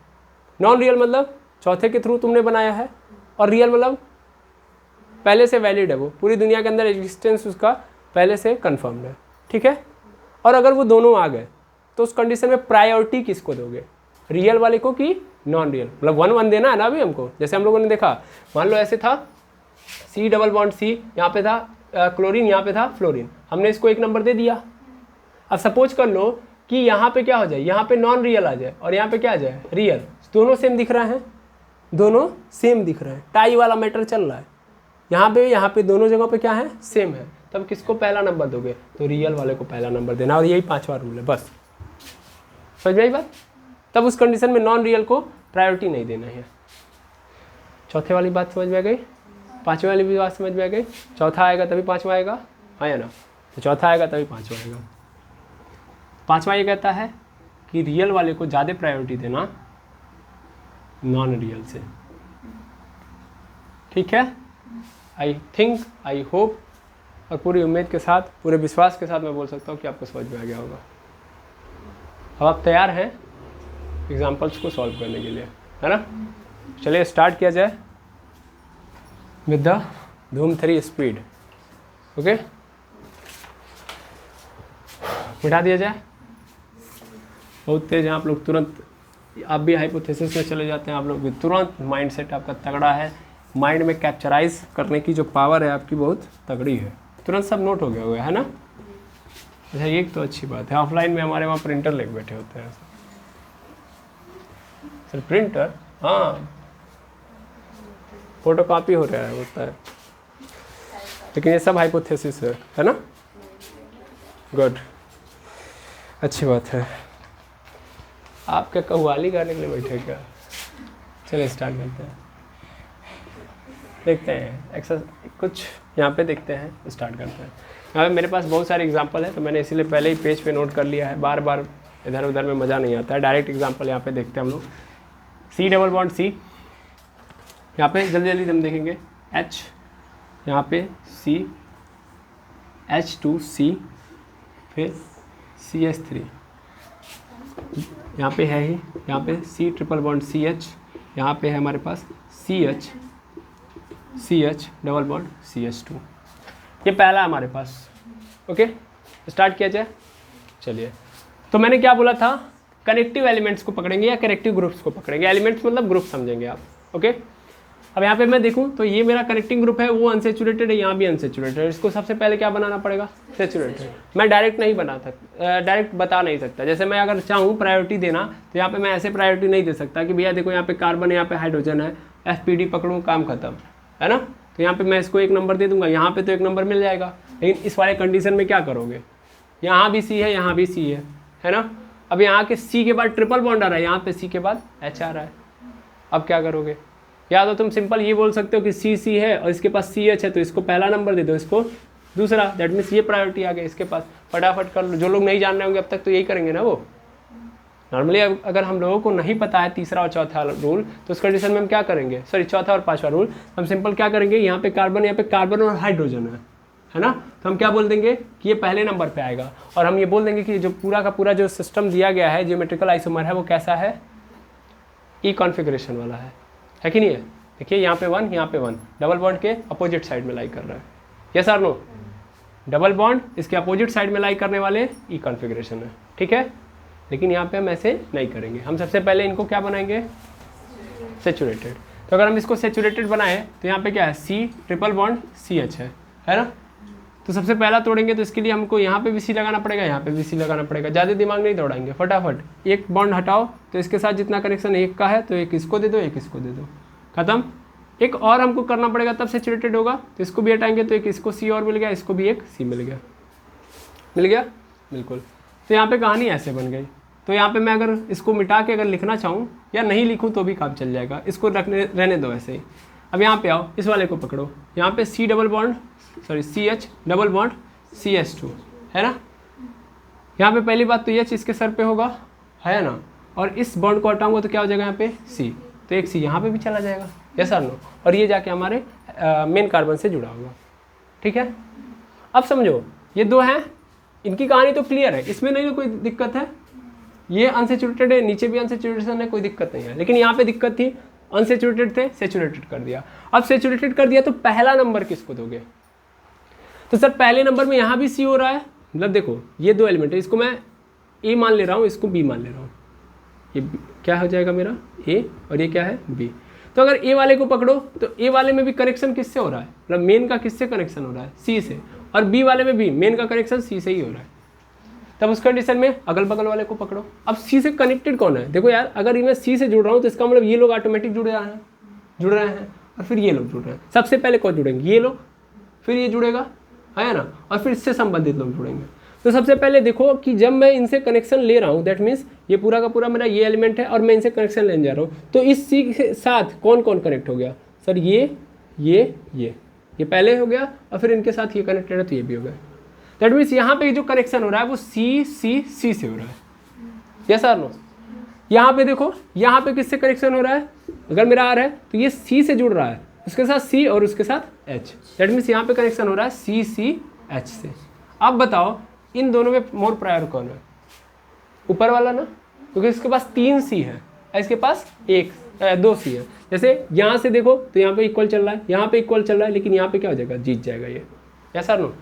नॉन रियल मतलब चौथे के थ्रू तुमने बनाया है, और रियल मतलब पहले से वैलिड है, वो पूरी दुनिया के अंदर एग्जिस्टेंस उसका पहले से कन्फर्म्ड है। ठीक है, और अगर वो दोनों आ गए तो उस कंडीशन में प्रायोरिटी किसको दोगे, रियल वाले को कि नॉन रियल, मतलब 1-1 देना है ना अभी हमको। जैसे हम लोगों ने देखा, मान लो ऐसे था C डबल बॉन्ड C, यहाँ पे था क्लोरीन, यहाँ पे था फ्लोरीन, हमने इसको एक नंबर दे दिया। अब सपोज कर लो कि यहाँ पे क्या हो जाए, यहाँ पे नॉन रियल आ जाए और यहाँ पे क्या आ जाए, रियल, दोनों सेम दिख रहे हैं, दोनों सेम दिख रहे हैं, टाई वाला मैटर चल रहा है। यहाँ पे दोनों जगहों पे क्या है, सेम है, तब किसको पहला नंबर दोगे, तो रियल वाले को पहला नंबर देना, और यही पांचवा रूल है। बस समझ में आई बात। तब उस कंडीशन में नॉन रियल को प्रायोरिटी नहीं देना है। चौथे वाली बात समझ में आ गई, पांचवे वाली भी बात समझ में आ गई। चौथा आएगा तभी पांचवा आएगा, हाँ या ना, तो चौथा आएगा तभी पांचवा आएगा। पांचवा ये कहता है कि रियल वाले को ज़्यादा प्रायोरिटी देना नॉन रियल से। ठीक है, आई थिंक, आई होप, और पूरी उम्मीद के साथ, पूरे विश्वास के साथ मैं बोल सकता हूँ कि आपको समझ में आ गया होगा। अब आप तैयार हैं एग्जाम्पल्स को सॉल्व करने के लिए, है ना। चलिए स्टार्ट किया जाए विद द धूम 3 स्पीड। ओके, मिटा दिया जाए, बहुत तेज हैं आप लोग, तुरंत आप भी हाइपोथेसिस में चले जाते हैं, आप लोग भी तुरंत माइंड सेट आपका तगड़ा है, माइंड में कैप्चराइज करने की जो पावर है आपकी बहुत तगड़ी है, तुरंत सब नोट हो गया हुआ है ना। अच्छा ये तो अच्छी बात है। ऑफलाइन में हमारे वहाँ प्रिंटर लेके बैठे होते हैं सर, प्रिंटर, हाँ फोटो कॉपी हो रहा है होता है, लेकिन ये सब हाइपोथेसिस है ना। गुड, अच्छी बात है। आप क्या कव्वाली गाने के लिए बैठे क्या? चलिए स्टार्ट करते हैं, देखते हैं एक्सरसाइज कुछ यहाँ पे देखते हैं, स्टार्ट करते हैं। यहाँ पे मेरे पास बहुत सारे एग्जांपल है, तो मैंने इसीलिए पहले ही पेज पे नोट कर लिया है, बार बार इधर उधर में मज़ा नहीं आता है। डायरेक्ट एग्जांपल यहाँ पे देखते हैं हम लोग। C डबल बॉन्ड C, यहाँ पे जल्दी जल्दी हम देखेंगे। H, यहाँ पे C, H2C, फिर CH3, यहाँ पे है ही, यहाँ पे C ट्रिपल बॉन्ड CH, यहाँ पे है हमारे पास CH डबल बॉन्ड CH2। ये पहला हमारे पास। ओके, स्टार्ट किया जाए। चलिए, तो मैंने क्या बोला था, कनेक्टिव एलिमेंट्स को पकड़ेंगे या कनेक्टिव ग्रुप्स को पकड़ेंगे। एलिमेंट्स मतलब ग्रुप समझेंगे आप। ओके, अब यहाँ पे मैं देखूँ तो ये मेरा कनेक्टिंग ग्रुप है, वो अनसेचुरेटेड है, यहाँ भी अनसेचुरेटेड है। इसको सबसे पहले क्या बनाना पड़ेगा, सेचुरेटेड। मैं डायरेक्ट नहीं बना सकता, डायरेक्ट बता नहीं सकता। जैसे मैं अगर चाहूँ प्रायोरिटी देना, तो यहाँ पे मैं ऐसे प्रायोरिटी नहीं दे सकता कि भैया देखो यहाँ पे कार्बन है, यहाँ पे हाइड्रोजन है, FPD पकड़ूँ, काम खत्म, है ना। तो यहाँ पे मैं इसको 1 नंबर दे दूंगा, यहाँ पे तो 1 नंबर मिल जाएगा। लेकिन इस वाले कंडीशन में क्या करोगे, यहाँ भी C है, यहाँ भी C है ना। अब यहाँ के C के बाद ट्रिपल बॉन्ड आ रहा है, यहाँ पे C के बाद H आ रहा है। अब क्या करोगे, या तो तुम सिंपल ये बोल सकते हो कि C है और इसके पास CH है, तो इसको पहला नंबर दे दो, इसको दूसरा, दैट मीन्स ये प्रायोरिटी आ गया इसके पास। फटाफट कर लो। जो लोग नहीं जान रहे होंगे अब तक तो यही करेंगे ना वो। नॉर्मली अगर हम लोगों को नहीं पता है तीसरा और चौथा रूल, तो उस कंडीशन में हम क्या करेंगे, सॉरी चौथा और पांचवा रूल, हम सिंपल क्या करेंगे, यहाँ पे कार्बन और हाइड्रोजन है ना। तो हम क्या बोल देंगे कि ये पहले नंबर पे आएगा, और हम ये बोल देंगे कि जो पूरा का पूरा जो सिस्टम दिया गया है, ज्योमेट्रिकल आइसोमर है, वो कैसा है, ई कॉन्फ़िगरेशन वाला है कि नहीं है। देखिए यहाँ पे 1, यहाँ पे 1, डबल बॉन्ड के अपोजिट साइड में लाई कर रहा है, यस और नो। डबल बॉन्ड इसके अपोजिट साइड में लाई करने वाले ई कॉन्फ़िगरेशन है, ठीक है। लेकिन यहाँ पे हम ऐसे नहीं करेंगे, हम सबसे पहले इनको क्या बनाएंगे, सेचुरेटेड। तो अगर हम इसको सेचुरेटेड बनाए तो यहाँ पे क्या है, C ट्रिपल बॉन्ड CH है ना। तो सबसे पहला तोड़ेंगे तो इसके लिए हमको यहाँ पे भी C लगाना पड़ेगा, यहाँ पे भी C लगाना पड़ेगा। ज़्यादा दिमाग नहीं दौड़ाएंगे, फटाफट एक बॉन्ड हटाओ, तो इसके साथ जितना कनेक्शन एक का है तो एक इसको दे दो, एक इसको दे दो, खत्म। एक और हमको करना पड़ेगा तब सेचुरेटेड होगा, तो इसको भी हटाएंगे तो एक इसको C और मिल गया, इसको भी एक C मिल गया, बिल्कुल। तो यहाँ पे कहानी ऐसे बन गई। तो यहाँ पे मैं अगर इसको मिटा के अगर लिखना चाहूँ या नहीं लिखूँ तो भी काम चल जाएगा, इसको रहने दो ऐसे ही। अब यहाँ पे आओ, इस वाले को पकड़ो, यहाँ पे CH डबल बॉन्ड CH2 है ना। यहाँ पे पहली बात तो H इसके सर पे होगा, है ना, और इस बॉन्ड को हटाऊंगा तो क्या हो जाएगा यहाँ पे C, तो एक C यहाँ पे भी चला जाएगा, यस और नो, और ये जाके हमारे मेन कार्बन से जुड़ा होगा, ठीक है। अब समझो ये दो हैं, इनकी कहानी तो क्लियर है, इसमें नहीं कोई दिक्कत है। ये अनसेचुरेटेड है, नीचे भी अनसेचुरेटेड है, कोई दिक्कत नहीं है। लेकिन यहाँ पे दिक्कत थी, अनसेचुरेटेड थे, सेचुरेटेड कर दिया। अब सेचुरेटेड कर दिया तो पहला नंबर किसको दोगे, तो सर पहले नंबर में यहाँ भी C हो रहा है, मतलब देखो ये दो एलिमेंट है, इसको मैं A मान ले रहा हूँ, इसको B मान ले रहा हूँ, ये क्या हो जाएगा मेरा A, और ये क्या है B। तो अगर A वाले को पकड़ो तो A वाले में भी कनेक्शन किससे हो रहा है, मतलब मेन का किससे कनेक्शन हो रहा है, C से, और B वाले में भी मेन का कनेक्शन C से ही हो रहा है। तब उस कंडीशन में अगल बगल वाले को पकड़ो। अब C से कनेक्टेड कौन है, देखो यार, अगर मैं C से जुड़ रहा हूँ तो इसका मतलब ये लोग ऑटोमेटिक जुड़ रहे हैं, और फिर ये लोग जुड़ रहे हैं। सबसे पहले कौन जुड़ेंगे, ये लोग, फिर ये जुड़ेगा, है ना, और फिर इससे संबंधित लोग जुड़ेंगे। तो सबसे पहले देखो कि जब मैं इनसे कनेक्शन ले रहा हूँ, दैट मीन्स ये पूरा का पूरा मेरा ये एलिमेंट है और मैं इनसे कनेक्शन लेने जा रहा हूँ, तो इस C के साथ कौन कौन कनेक्ट हो गया, सर ये पहले हो गया, और फिर इनके साथ ये कनेक्टेड है तो ये भी हो गया। दैट मीन्स यहाँ पे जो कनेक्शन हो रहा है वो C से हो रहा है, यस और नो। यहाँ पे देखो, यहाँ पे किससे कनेक्शन हो रहा है, अगर मेरा R है तो ये C से जुड़ रहा है, उसके साथ C और उसके साथ H, दैट मीन्स यहाँ पे कनेक्शन हो रहा है CH से। अब बताओ इन दोनों में मोर प्रायर कौन है, ऊपर वाला ना, क्योंकि इसके पास 3 C है, इसके पास 2 C है। जैसे यहाँ से देखो तो यहाँ पे इक्वल चल रहा है, यहाँ पे इक्वल चल रहा है, लेकिन यहाँ पे क्या हो जाएगा, जीत जाएगा ये, यस और नो।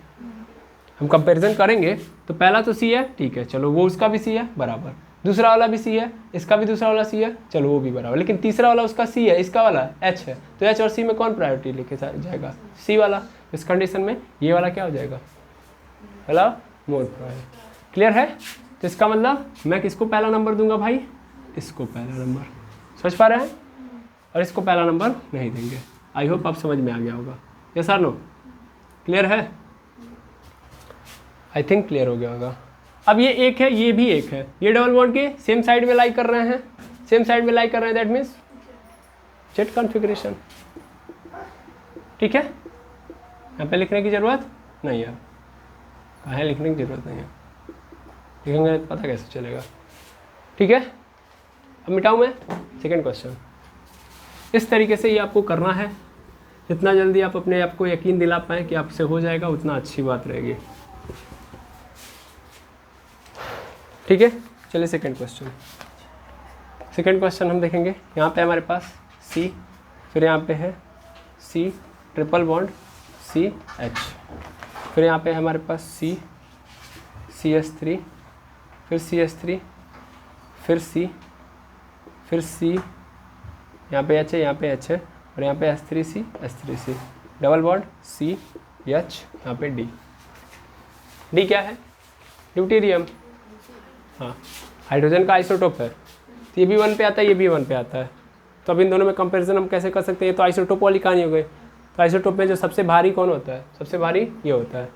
हम कंपैरिजन करेंगे तो पहला तो C है, ठीक है, चलो वो उसका भी C है बराबर, दूसरा वाला भी सी है, इसका भी दूसरा वाला सी है, चलो वो भी बराबर, लेकिन तीसरा वाला उसका सी है, इसका वाला एच है, तो एच और सी में कौन प्रायोरिटी लेके जाएगा? सी वाला। इस कंडीशन में ये वाला क्या हो जाएगा? वाला मोर प्रायोरिटी। क्लियर है? तो इसका मतलब मैं किसको पहला नंबर दूंगा भाई? इसको पहला नंबर। समझ पा रहे हैं? और इसको पहला नंबर नहीं देंगे। आई होप आप समझ में आ गया होगा। यस और नो? क्लियर है? आई थिंक क्लियर हो गया होगा। अब ये एक है, ये भी एक है, ये डबल बॉन्ड के सेम साइड में लाई कर रहे हैं, सेम साइड में लाई कर रहे हैं, दैट मीन्स जेड कॉन्फ़िगरेशन। ठीक है? यहाँ पे लिखने की ज़रूरत नहीं है, कहाँ है लिखने की ज़रूरत नहीं है, लिखेंगे तो पता कैसे चलेगा। ठीक है? अब मिटाऊँ मैं सेकेंड क्वेश्चन। इस तरीके से ये आपको करना है, जितना जल्दी आप अपने आप को यकीन दिला पाएँ कि आपसे हो जाएगा उतना अच्छी बात रहेगी। ठीक है? चलिए सेकेंड क्वेश्चन। सेकेंड क्वेश्चन हम देखेंगे। यहाँ पे हमारे पास सी, फिर यहाँ पे है C triple bond C H, फिर यहाँ पे हमारे पास सी CH3, फिर CH3, फिर C, फिर C, यहाँ पे H है, यहाँ पे H है, और यहाँ पे H3C H3C, double bond C H, यहाँ पे D। D क्या है? ड्यूटेरियम। हाँ, हाइड्रोजन का आइसोटोप है, तो ये भी 1 पे आता है, ये भी 1 पे आता है। तो अब इन दोनों में कंपैरिजन हम कैसे कर सकते हैं? तो आइसोटोप वाली कहानी हो गई। तो आइसोटोप में जो सबसे भारी कौन होता है? सबसे भारी ये होता है।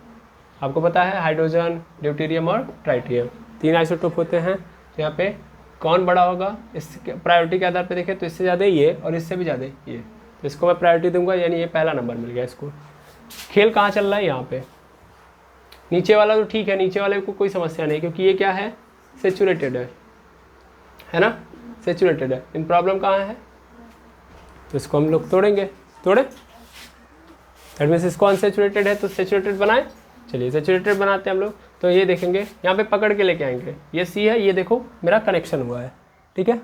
आपको पता है हाइड्रोजन, ड्यूटेरियम और ट्राइटियम 3 आइसोटोप होते हैं। तो यहाँ पे कौन बड़ा होगा? इस प्रायोरिटी के आधार पे देखें तो इससे ज़्यादा ये और इससे भी ज़्यादा ये, तो इसको मैं प्रायोरिटी दूंगा, यानी ये पहला नंबर मिल गया इसको। खेल कहाँ चल रहा है? यहाँ पे। नीचे वाला तो ठीक है, नीचे वाले को कोई समस्या नहीं, क्योंकि ये क्या है? सेचुरेटेड है ना? सेचुरेटेड है। इन प्रॉब्लम कहाँ है? तो इसको हम लोग तोड़ेंगे, तोड़े दैट मीन्स इसको अनसेचुरेटेड है तो सेचुरेटेड बनाए। चलिए सेचुरेटेड बनाते हैं हम लोग। तो ये देखेंगे, यहाँ पे पकड़ के लेके आएंगे, ये सी है, ये देखो मेरा कनेक्शन हुआ है, ठीक है,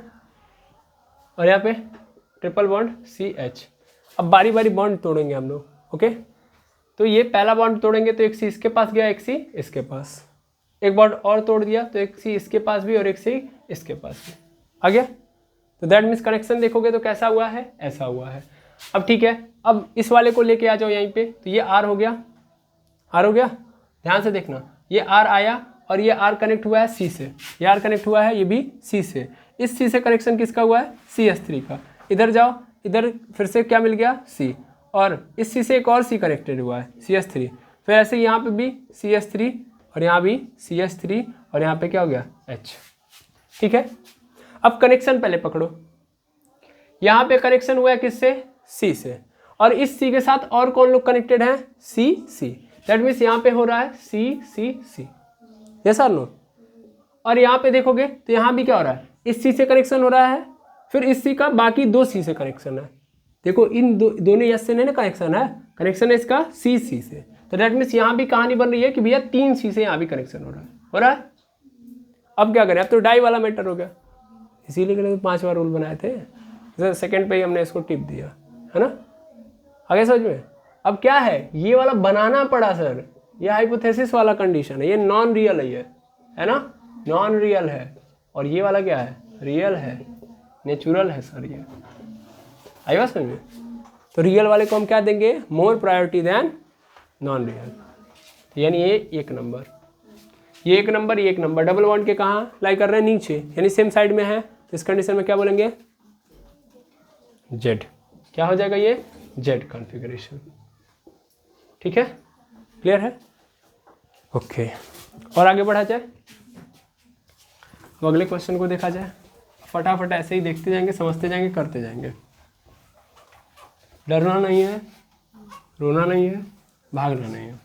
और यहाँ पे ट्रिपल बॉन्ड CH। अब बारी बारी बॉन्ड तोड़ेंगे हम लोग, ओके। तो ये पहला बॉन्ड तोड़ेंगे तो एक सी इसके पास गया, एक सी इसके पास, एक बॉन्ड और तोड़ दिया तो एक सी इसके पास भी और एक सी इसके पास भी आ गया। तो दैट मीन्स कनेक्शन देखोगे तो कैसा हुआ है? ऐसा हुआ है। अब ठीक है, अब इस वाले को लेके आ जाओ यहीं पे, तो ये R हो गया, R हो गया, ध्यान से देखना, ये R आया और ये R कनेक्ट हुआ है C से, ये R कनेक्ट हुआ है ये भी C से। इस C से कनेक्शन किसका हुआ है? CH3 का। इधर जाओ, इधर फिर से क्या मिल गया? C, और इस C से एक और C कनेक्टेड हुआ है CH3, फिर ऐसे यहाँ पे भी CH3 और यहाँ भी CH3 और यहाँ पे क्या हो गया? H। ठीक है, अब कनेक्शन पहले पकड़ो। यहाँ पे कनेक्शन हुआ है किससे? C से, और इस C के साथ और कौन लोग कनेक्टेड हैं? C। दैट मीन्स यहाँ पे हो रहा है C। यस और नो? और यहाँ पे देखोगे तो यहाँ भी क्या हो रहा है? इस C से कनेक्शन हो रहा है, फिर इस C का बाकी 2 C से कनेक्शन है। देखो इन दोनों यस से नहीं ना कनेक्शन है, कनेक्शन है इसका C से। तो दैट मीन्स यहाँ भी कहानी बन रही है कि भैया 3 C से यहाँ भी कनेक्शन हो रहा है। अब क्या करें? अब तो डाई वाला मैटर हो गया, इसीलिए तो 5 बार रूल बनाए थे, सेकंड पे ही हमने इसको टिप दिया, है ना? आगे समझ में? अब क्या है? ये वाला बनाना पड़ा सर, ये हाइपोथेसिस वाला कंडीशन है, ये नॉन रियल है ना? नॉन रियल है, और ये वाला क्या है? रियल है, नेचुरल है सर, ये आई बात समझ में? तो रियल वाले को हम क्या देंगे? मोर प्रायोरिटी देन नॉन रियल। यानी ये 1 नंबर, ये 1 नंबर, ये 1 नंबर। डबल बॉन्ड के कहाँ लाई कर रहे हैं? नीचे, यानी सेम साइड में है, तो इस कंडीशन में क्या बोलेंगे? जेड। क्या हो जाएगा ये? Z configuration. ठीक है, क्लियर है? ओके, और आगे बढ़ा जाए, तो अगले क्वेश्चन को देखा जाए। फटाफट ऐसे ही देखते जाएंगे, समझते जाएंगे, करते जाएंगे। डरना नहीं है, रोना नहीं है, भागना नहीं है।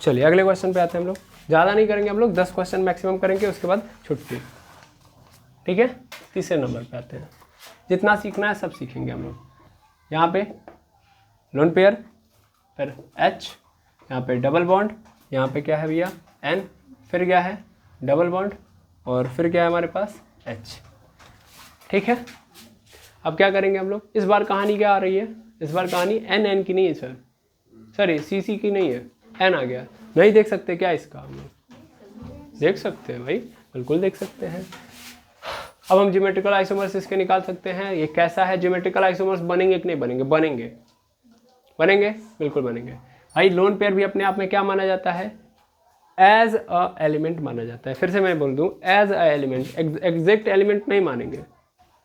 चलिए अगले क्वेश्चन पे आते हैं हम लोग। ज़्यादा नहीं करेंगे हम लोग, 10 क्वेश्चन मैक्सिमम करेंगे, उसके बाद छुट्टी। ठीक है, तीसरे नंबर पे आते हैं। जितना सीखना है सब सीखेंगे हम लोग। यहाँ पे लोन पेयर, फिर H, यहाँ पे डबल बॉन्ड, यहाँ पे क्या है भैया? N, फिर क्या है? डबल बॉन्ड, और फिर क्या है हमारे पास? H। ठीक है, अब क्या करेंगे हम लोग? इस बार कहानी क्या आ रही है? इस बार कहानी N की नहीं है सर, सॉरी CC की नहीं है, N आ गया। नहीं देख सकते क्या इसका? हम लोग देख सकते हैं भाई, बिल्कुल देख सकते हैं। अब हम ज्योमेट्रिकल आइसोमर्स इसके निकाल सकते हैं। ये कैसा है? ज्योमेट्रिकल आइसोमर्स बनेंगे कि नहीं बनेंगे? बनेंगे, बनेंगे, बिल्कुल बनेंगे भाई। लोन पेयर भी अपने आप में क्या माना जाता है? एज अ एलिमेंट माना जाता है। फिर से मैं बोल दूं, as a element, exact element नहीं मानेंगे।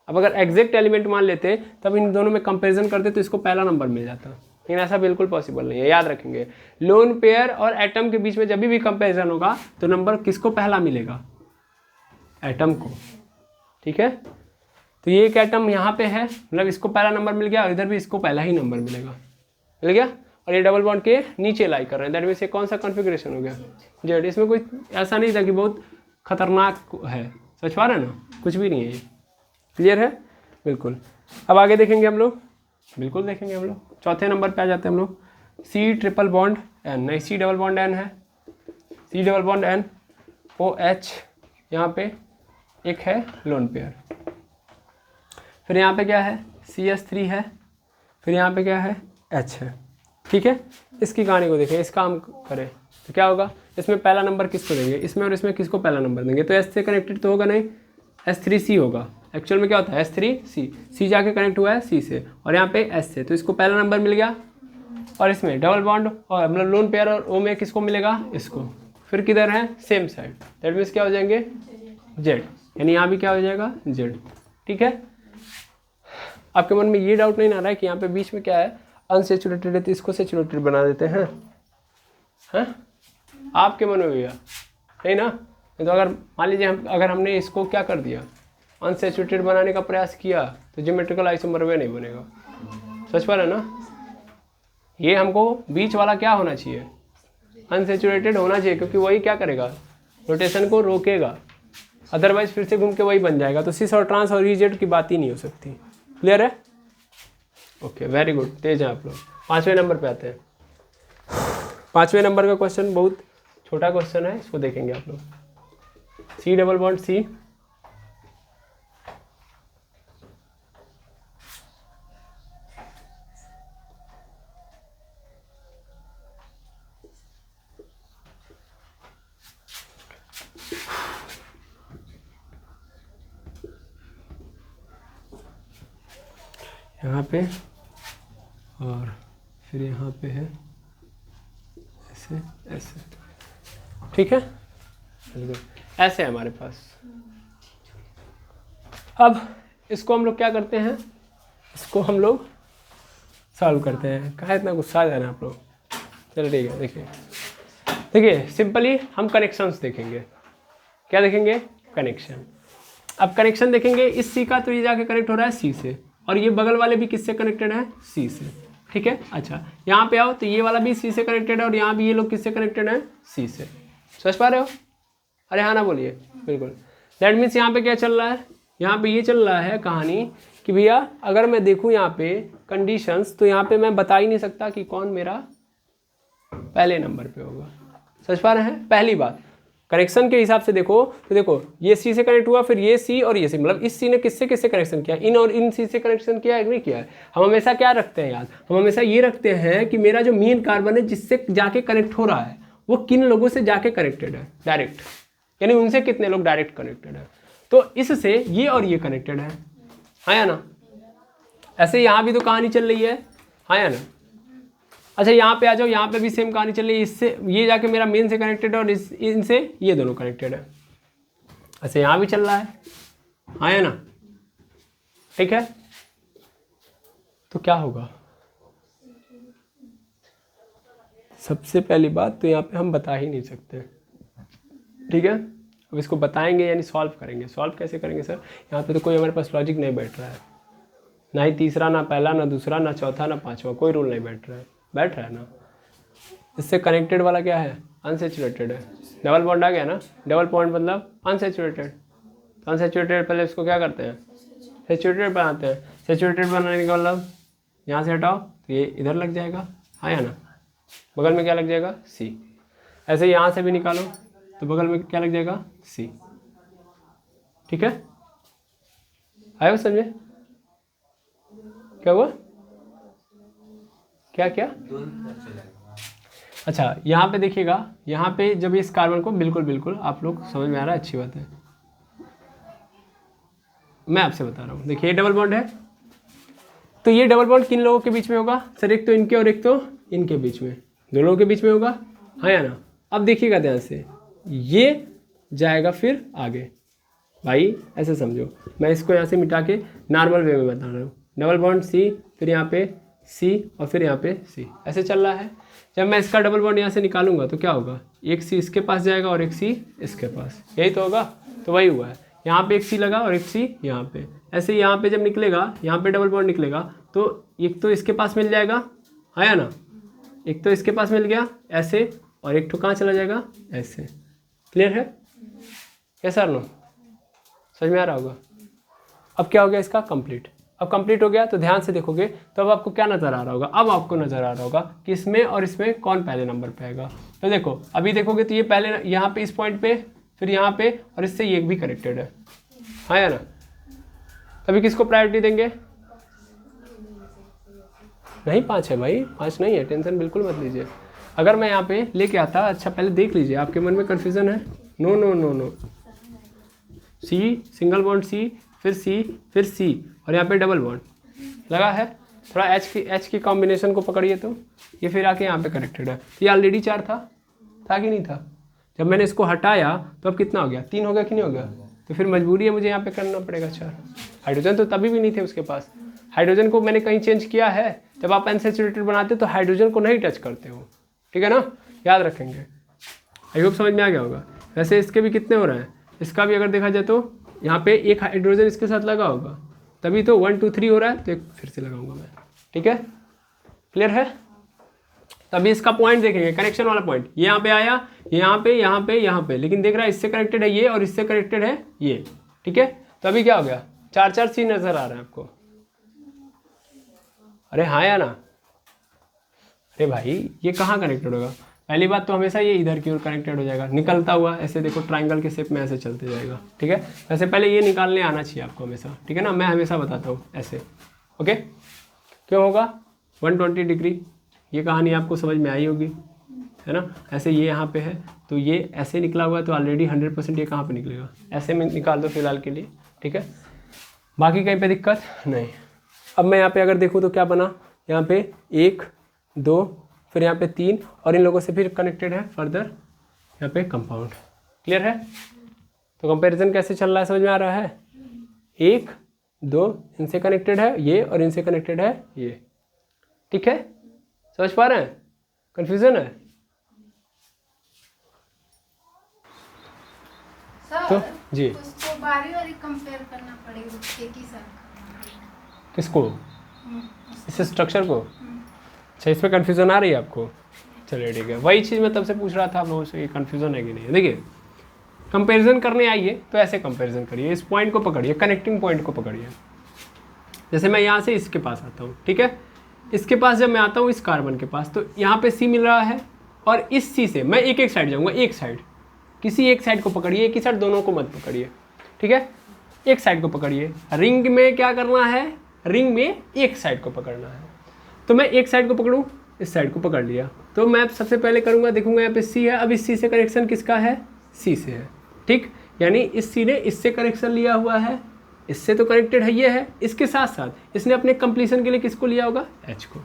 अब अगर एग्जैक्ट एलिमेंट मान लेते तब इन दोनों में कंपैरिजन करते तो इसको पहला नंबर मिल जाता, लेकिन ऐसा बिल्कुल पॉसिबल नहीं है। याद रखेंगे, लोन पेयर और एटम के बीच में जब भी कंपैरिजन होगा तो नंबर किसको पहला मिलेगा? एटम को। ठीक है, तो ये एक एटम यहाँ पे है, मतलब इसको पहला नंबर मिल गया, और इधर भी इसको पहला ही नंबर मिलेगा, मिल गया। और ये डबल बॉन्ड के नीचे लाई कर रहे हैं, दैट मीन्स ये कौन सा कॉन्फ़िगरेशन हो गया? जेड। इसमें कोई ऐसा नहीं था कि बहुत खतरनाक है, समझ पा रहे हैं ना? कुछ भी नहीं है ये, क्लियर है? बिल्कुल। अब आगे देखेंगे हम लोग, बिल्कुल देखेंगे हम लोग। चौथे नंबर पे आ जाते हैं हम लोग, सी ट्रिपल बॉन्ड एन, नहीं सी डबल बॉन्ड एन है, C double bond N O H, यहाँ पे एक है लोन पेयर। फिर यहाँ पे क्या है? CH3 है, फिर यहाँ पे क्या है? H है। ठीक है, इसकी कहानी को देखें, इसका हम करें तो क्या होगा? इसमें पहला नंबर किसको देंगे? इसमें और इसमें किसको पहला नंबर देंगे? तो S से कनेक्टेड तो होगा नहीं, S3C होगा। एक्चुअल में क्या होता है? S3C, C जाके कनेक्ट हुआ है C से, और यहाँ पे S से, तो इसको पहला नंबर मिल गया। और इसमें डबल बॉन्ड और मतलब लोन पेयर और O में किसको मिलेगा? इसको। फिर किधर है? सेम साइड, दैट मीन्स क्या हो जाएंगे? Z, यानी यहाँ भी क्या हो जाएगा? Z। ठीक है, आपके मन में ये डाउट नहीं आ रहा है कि यहाँ पे बीच में क्या है? अनसेचुरेटेड है, तो इसको सेचुरेटेड बना देते हैं, हाँ? आपके मन में भैया नहीं ना? तो अगर मान लीजिए अगर हमने इसको क्या कर दिया, अनसेचुरेटेड बनाने का प्रयास किया, तो ज्योमेट्रिकल आइसोमर वे नहीं बनेगा। सच पर है ना? ये हमको बीच वाला क्या होना चाहिए? अनसेचुरेटेड होना चाहिए, क्योंकि वही क्या करेगा? रोटेशन को रोकेगा, अदरवाइज फिर से घूम के वही बन जाएगा। तो सिस और ट्रांस और EZ की बात ही नहीं हो सकती। क्लियर है? ओके, वेरी गुड, तेज हैं आप लोग। 5वें नंबर पे आते हैं। 5वें नंबर का क्वेश्चन बहुत छोटा क्वेश्चन है, इसको देखेंगे आप लोग। C डबल बॉन्ड C, यहाँ पे, और फिर यहाँ पे है ऐसे ऐसे। ठीक है, ऐसे है हमारे पास। अब इसको हम लोग क्या करते हैं? इसको हम लोग सॉल्व करते हैं। कहाँ इतना गुस्सा आ जा रहे हैं आप लोग? चलो ठीक है, देखिए देखिए, सिंपली हम कनेक्शंस देखेंगे। क्या देखेंगे? कनेक्शन। अब कनेक्शन देखेंगे, इस C का तो ये जाके कनेक्ट हो रहा है C से, और ये बगल वाले भी किससे कनेक्टेड है? C से। ठीक है, अच्छा यहाँ पे आओ, तो ये वाला भी C से कनेक्टेड है, और यहाँ भी ये लोग किससे कनेक्टेड है? C से। समझ पा रहे हो? अरे हाँ ना बोलिए। बिल्कुल, दैट मीन्स यहाँ पे क्या चल रहा है? यहाँ पे ये चल रहा है कहानी कि भैया अगर मैं देखूँ यहाँ पे कंडीशंस, तो यहाँ पे मैं बता ही नहीं सकता कि कौन मेरा पहले नंबर पे होगा। समझ पा रहे हैं? पहली बात, कनेक्शन के हिसाब से देखो, तो देखो ये C से कनेक्ट हुआ, फिर ये C और ये C, मतलब इस C ने किससे किससे कनेक्शन किया? इन और इन C से कनेक्शन किया है नहीं किया है? हम हमेशा क्या रखते हैं याद? हम हमेशा ये रखते हैं कि मेरा जो मेन कार्बन है जिससे जाके कनेक्ट हो रहा है, वो किन लोगों से जाके कनेक्टेड है डायरेक्ट, यानी उनसे कितने लोग डायरेक्ट कनेक्टेड है। तो इससे ये और ये कनेक्टेड है, हाँ या ना? ऐसे यहाँ भी तो कहानी चल रही है, हाँ या ना? अच्छा यहाँ पे आ जाओ, यहाँ पे भी सेम कहानी चल रही है। इससे ये जाके मेरा मेन से कनेक्टेड है, और इनसे ये दोनों कनेक्टेड है। अच्छा यहाँ भी चल रहा है, हाँ या ना? ठीक है, तो क्या होगा? सबसे पहली बात तो यहाँ पे हम बता ही नहीं सकते। ठीक है, अब इसको बताएंगे यानी सॉल्व करेंगे। सॉल्व कैसे करेंगे सर? यहाँ पे तो कोई हमारे पास लॉजिक नहीं बैठ रहा है, ना ही तीसरा, ना पहला, ना दूसरा, ना चौथा, ना पांचवा, कोई रूल नहीं बैठ रहा है। बैठ रहा है ना? इससे कनेक्टेड वाला क्या है? अनसेचुरेटेड है। डबल बॉन्ड आ गया ना? डबल बॉन्ड मतलब अनसेचुरेटेड। अनसेचुरेटेड पहले इसको क्या करते हैं? सेचुरेटेड बनाते हैं। सेचुरेटेड बनाने का मतलब यहाँ से हटाओ तो ये इधर लग जाएगा, हाँ या ना? बगल में क्या लग जाएगा? C। ऐसे यहाँ से भी निकालो तो बगल में क्या लग जाएगा? C। ठीक है, आए हो समझे? क्या हुआ? क्या क्या? अच्छा यहाँ पे देखिएगा, यहाँ पे जब इस कार्बन को बिल्कुल आप लोग समझ में आ रहा है, अच्छी बात है। मैं आपसे बता रहा हूँ, देखिए ये डबल बॉन्ड है, तो ये डबल बॉन्ड किन लोगों के बीच में होगा सर? एक तो इनके और एक तो इनके बीच में, दो लोगों के बीच में होगा, हाँ या ना? अब देखिएगा ध्यान से, ये जाएगा फिर आगे, भाई ऐसे समझो, मैं इसको यहाँ से मिटा के नॉर्मल वे में बता रहा हूँ। डबल बॉन्ड सी, फिर यहाँ पे सी और फिर यहाँ पे सी, ऐसे चल रहा है। जब मैं इसका डबल बॉन्ड यहाँ से निकालूंगा तो क्या होगा? एक सी इसके पास जाएगा और एक सी इसके पास, यही तो होगा। तो वही हुआ है, यहाँ पे एक सी लगा और एक सी यहाँ पे। ऐसे यहाँ पे जब निकलेगा, यहाँ पे डबल बॉन्ड निकलेगा तो एक तो इसके पास मिल जाएगा, हाँ या ना? एक तो इसके पास मिल गया ऐसे, और एक तो कहाँ चला जाएगा? ऐसे। क्लियर है? कैसा नो? समझ में आ रहा होगा? अब क्या हो गया इसका? कंप्लीट। अब कंप्लीट हो गया तो ध्यान से देखोगे तो अब आपको क्या नज़र आ रहा होगा? अब आपको नज़र आ रहा होगा कि इसमें और इसमें कौन पहले नंबर पे आएगा। तो देखो अभी देखोगे तो ये पहले यहाँ पे इस पॉइंट पे, फिर यहाँ पे, और इससे ये भी कनेक्टेड है, हाँ या ना? तभी किसको प्रायोरिटी देंगे? नहीं 5 है भाई, 5 नहीं है, टेंशन बिल्कुल मत लीजिए। अगर मैं यहाँ पे लेके आता, अच्छा पहले देख लीजिए, आपके मन में कन्फ्यूज़न है? No no no no, C single bond C, फिर सी, फिर सी, और यहाँ पे डबल बॉन्ड लगा है। थोड़ा एच की कॉम्बिनेशन को पकड़िए तो ये फिर आके यहाँ पे कनेक्टेड है। ये ऑलरेडी 4 था कि नहीं था? जब मैंने इसको हटाया तो अब कितना हो गया? 3 हो गया कि नहीं हो गया? तो फिर मजबूरी है मुझे यहाँ पे करना पड़ेगा 4। हाइड्रोजन तो तभी भी नहीं थे उसके पास। हाइड्रोजन को मैंने कहीं चेंज किया है? जब आप अनसैचुरेटेड बनाते तो हाइड्रोजन को नहीं टच करते हो, ठीक है ना? याद रखेंगे। आई होप समझ में आ गया होगा। वैसे इसके भी कितने हो रहे हैं? इसका भी अगर देखा जाए तो यहाँ पे एक हाइड्रोजन इसके साथ लगा होगा, तभी तो 1 2 3 हो रहा है। तो एक फिर से लगाऊंगा मैं, ठीक है? क्लियर है? तभी इसका पॉइंट देखेंगे, कनेक्शन वाला पॉइंट। ये यहाँ पे आया, ये यहाँ पे, यहाँ पे, यहाँ पे, लेकिन देख रहा है इससे कनेक्टेड है ये और इससे कनेक्टेड है ये, ठीक है? तो अभी क्या हो गया? 4 सी नजर आ रहा है आपको? अरे हाँ या ना? अरे भाई ये कहाँ कनेक्टेड होगा? पहली बात तो हमेशा ये इधर की ओर कनेक्टेड हो जाएगा, निकलता हुआ ऐसे देखो ट्रायंगल के शेप में ऐसे चलते जाएगा, ठीक है? वैसे पहले ये निकालने आना चाहिए आपको हमेशा, ठीक है ना? मैं हमेशा बताता हूँ ऐसे, ओके? क्यों होगा 120 डिग्री? ये कहानी आपको समझ में आई होगी, है ना? ऐसे ये यहाँ पे है तो ये ऐसे निकला हुआ है तो ऑलरेडी 100% ये कहाँ पे निकलेगा? ऐसे में निकाल दो फिलहाल के लिए, ठीक है? बाकी कहीं पे दिक्कत नहीं। अब मैं यहाँ पे अगर देखूँ तो क्या बना? यहाँ पे 1 2, फिर यहाँ पे 3, और इन लोगों से फिर कनेक्टेड है फर्दर यहाँ पे कंपाउंड। क्लियर है? तो कंपैरिजन कैसे चल रहा है समझ में आ रहा है? 1 2 इनसे कनेक्टेड है ये और इनसे कनेक्टेड है ये, ठीक है? समझ पा रहे हैं? कंफ्यूजन है? तो जी उसको बारी बारी कंपेयर करना पड़ेगा एक ही साथ। किसको? इस स्ट्रक्चर को? अच्छा इसमें कन्फ्यूज़न आ रही है आपको? चलिए ठीक है, वही चीज़ मैं तब से पूछ रहा था आप लोगों से, ये कन्फ्यूज़न है कि नहीं है। देखिए कंपैरिजन करने आइए तो ऐसे कंपैरिजन करिए, इस पॉइंट को पकड़िए, कनेक्टिंग पॉइंट को पकड़िए। जैसे मैं यहाँ से इसके पास आता हूँ, ठीक है? इसके पास जब मैं आता हूँ इस कार्बन के पास, तो यहाँ पे सी मिल रहा है, और इस सी से मैं एक साइड जाऊँगा, एक साइड, किसी एक साइड को पकड़िए, एक ही साइड दोनों को मत पकड़िए, ठीक है? एक साइड को पकड़िए। रिंग में क्या करना है? रिंग में एक साइड को पकड़ना है। तो मैं एक साइड को पकड़ूँ, इस साइड को पकड़ लिया, तो मैं सबसे पहले करूँगा, देखूंगा यहाँ पे सी है। अब इस सी से कनेक्शन किसका है? सी से है, ठीक? यानी इस सी ने इससे कनेक्शन लिया हुआ है, इससे तो कनेक्टेड है ये है, इसके साथ साथ इसने अपने कंप्लीशन के लिए किसको लिया होगा? एच को।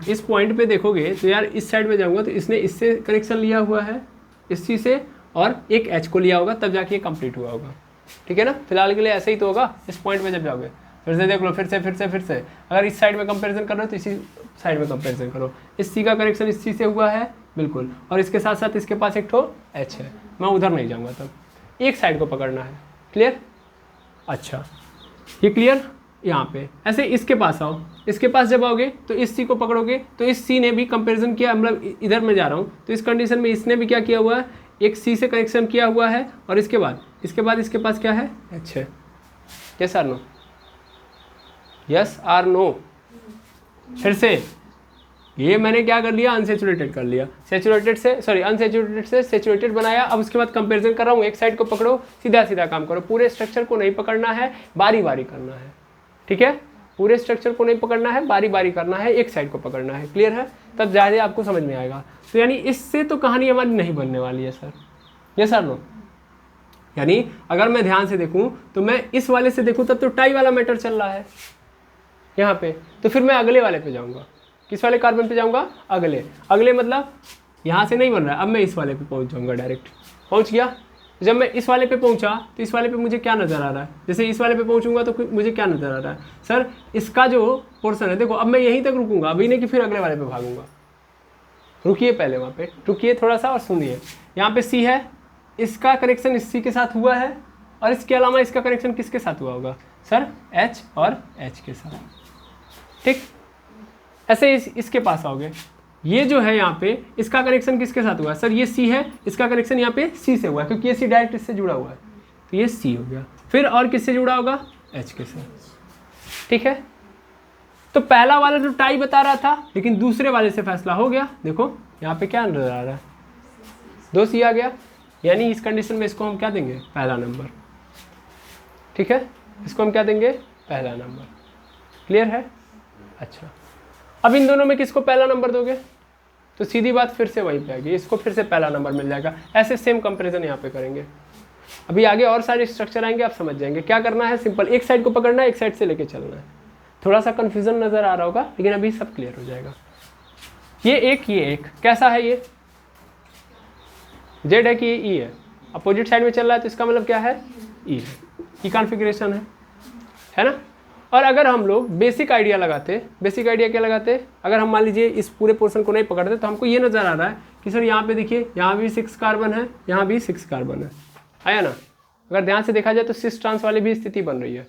इस पॉइंट पे देखोगे तो यार इस साइड में जाऊंगा तो इसने इससे कनेक्शन लिया हुआ है इस सी से, और एक एच को लिया होगा, तब जाके ये कंप्लीट हुआ होगा, ठीक है ना? फिलहाल के लिए ऐसे ही तो होगा। इस पॉइंट पे जब जाओगे फिर से देख लो, फिर से अगर इस साइड में कंपैरिजन कर रहे हो तो इसी साइड में कंपैरिजन करो। इस सी का कनेक्शन इस सी से हुआ है बिल्कुल, और इसके साथ साथ इसके पास एक ठो एच है, मैं उधर नहीं जाऊँगा, तब एक साइड को पकड़ना है। क्लियर? अच्छा ये क्लियर? यहाँ पे ऐसे इसके पास आओ, इसके पास जब आओगे तो इस सी को पकड़ोगे, तो इस सी ने भी कंपैरिजन किया, मतलब इधर मैं जा रहा हूँ तो इस कंडीशन में इसने भी क्या किया हुआ है? एक सी से कनेक्शन किया हुआ है, और इसके बाद इसके पास क्या है? एच है। Yes or no? Yes or no? फिर से ये मैंने क्या कर लिया? अनसेचुरेटेड कर लिया, सैचुरेटेड से सॉरी अनसेचुरेटेड से सैचुरेटेड बनाया। अब उसके बाद कंपैरिजन कर रहा हूँ, एक साइड को पकड़ो, सीधा सीधा काम करो, पूरे स्ट्रक्चर को नहीं पकड़ना है, बारी बारी करना है, ठीक है? पूरे स्ट्रक्चर को नहीं पकड़ना है, बारी बारी करना है, एक साइड को पकड़ना है। क्लियर है? तब ज़्यादा आपको समझ में आएगा। तो यानी इससे तो कहानी हमारी नहीं बनने वाली है सर। ये सर नो, यानी अगर मैं ध्यान से देखूं तो मैं इस वाले से देखूं तब तो टाई वाला मैटर चल रहा है यहाँ पे, तो फिर मैं अगले वाले पे जाऊँगा। किस वाले कार्बन पे जाऊँगा? अगले। अगले मतलब यहाँ से नहीं बन रहा है, अब मैं इस वाले पे पहुँच जाऊँगा, डायरेक्ट पहुँच गया। जब मैं इस वाले पे पहुंचा तो इस वाले पे मुझे क्या नज़र आ रहा है? जैसे इस वाले पे पहुंचूंगा तो मुझे क्या नज़र आ रहा है सर? इसका जो पोर्शन है, देखो अब मैं यहीं तक रुकूंगा, अभी नहीं कि फिर अगले वाले पे भागूंगा। रुकिए पहले वहाँ पे, रुकिए थोड़ा सा और सुनिए। यहाँ पे सी है, इसका कनेक्शन इस सी के साथ हुआ है, और इसके अलावा इसका कनेक्शन किसके साथ हुआ होगा सर? एच और एच के साथ। ठीक, ऐसे इसके पास आओगे, ये जो है यहाँ पे इसका कनेक्शन किसके साथ हुआ है सर? ये सी है, इसका कनेक्शन यहाँ पे सी से हुआ है, क्योंकि ये सी डायरेक्ट इससे जुड़ा हुआ है, तो ये सी हो गया। फिर और किससे जुड़ा होगा? एच के साथ। ठीक है, तो पहला वाला जो टाई बता रहा था, लेकिन दूसरे वाले से फैसला हो गया। देखो यहाँ पे क्या नजर आ रहा है? 2 सी आ गया, यानी इस कंडीशन में इसको हम क्या देंगे? पहला नंबर। ठीक है, इसको हम क्या देंगे? पहला नंबर। क्लियर है? अच्छा, अब इन दोनों में किसको पहला नंबर दोगे? तो सीधी बात फिर से वहीं पे आएगी, इसको फिर से पहला नंबर मिल जाएगा। ऐसे सेम कंपैरिजन यहाँ पे करेंगे। अभी आगे और सारे स्ट्रक्चर आएंगे, आप समझ जाएंगे। क्या करना है? सिंपल, एक साइड को पकड़ना है, एक साइड से लेके चलना है। थोड़ा सा कंफ्यूजन नजर आ रहा होगा, लेकिन अभी सब क्लियर हो जाएगा। ये एक कैसा है? ये जेड है कि ये ई है? अपोजिट साइड में चल रहा है, तो इसका मतलब क्या है? ई है। ई कॉन्फ़िगरेशन है ना? और अगर हम लोग बेसिक आइडिया लगाते, बेसिक आइडिया क्या लगाते? अगर हम मान लीजिए इस पूरे पोर्शन को नहीं पकड़ते, तो हमको ये नज़र आ रहा है कि सर यहाँ पे देखिए, यहाँ भी 6 कार्बन है, यहाँ भी 6 कार्बन है। आया ना? अगर ध्यान से देखा जाए तो सिस ट्रांस वाली भी स्थिति बन रही है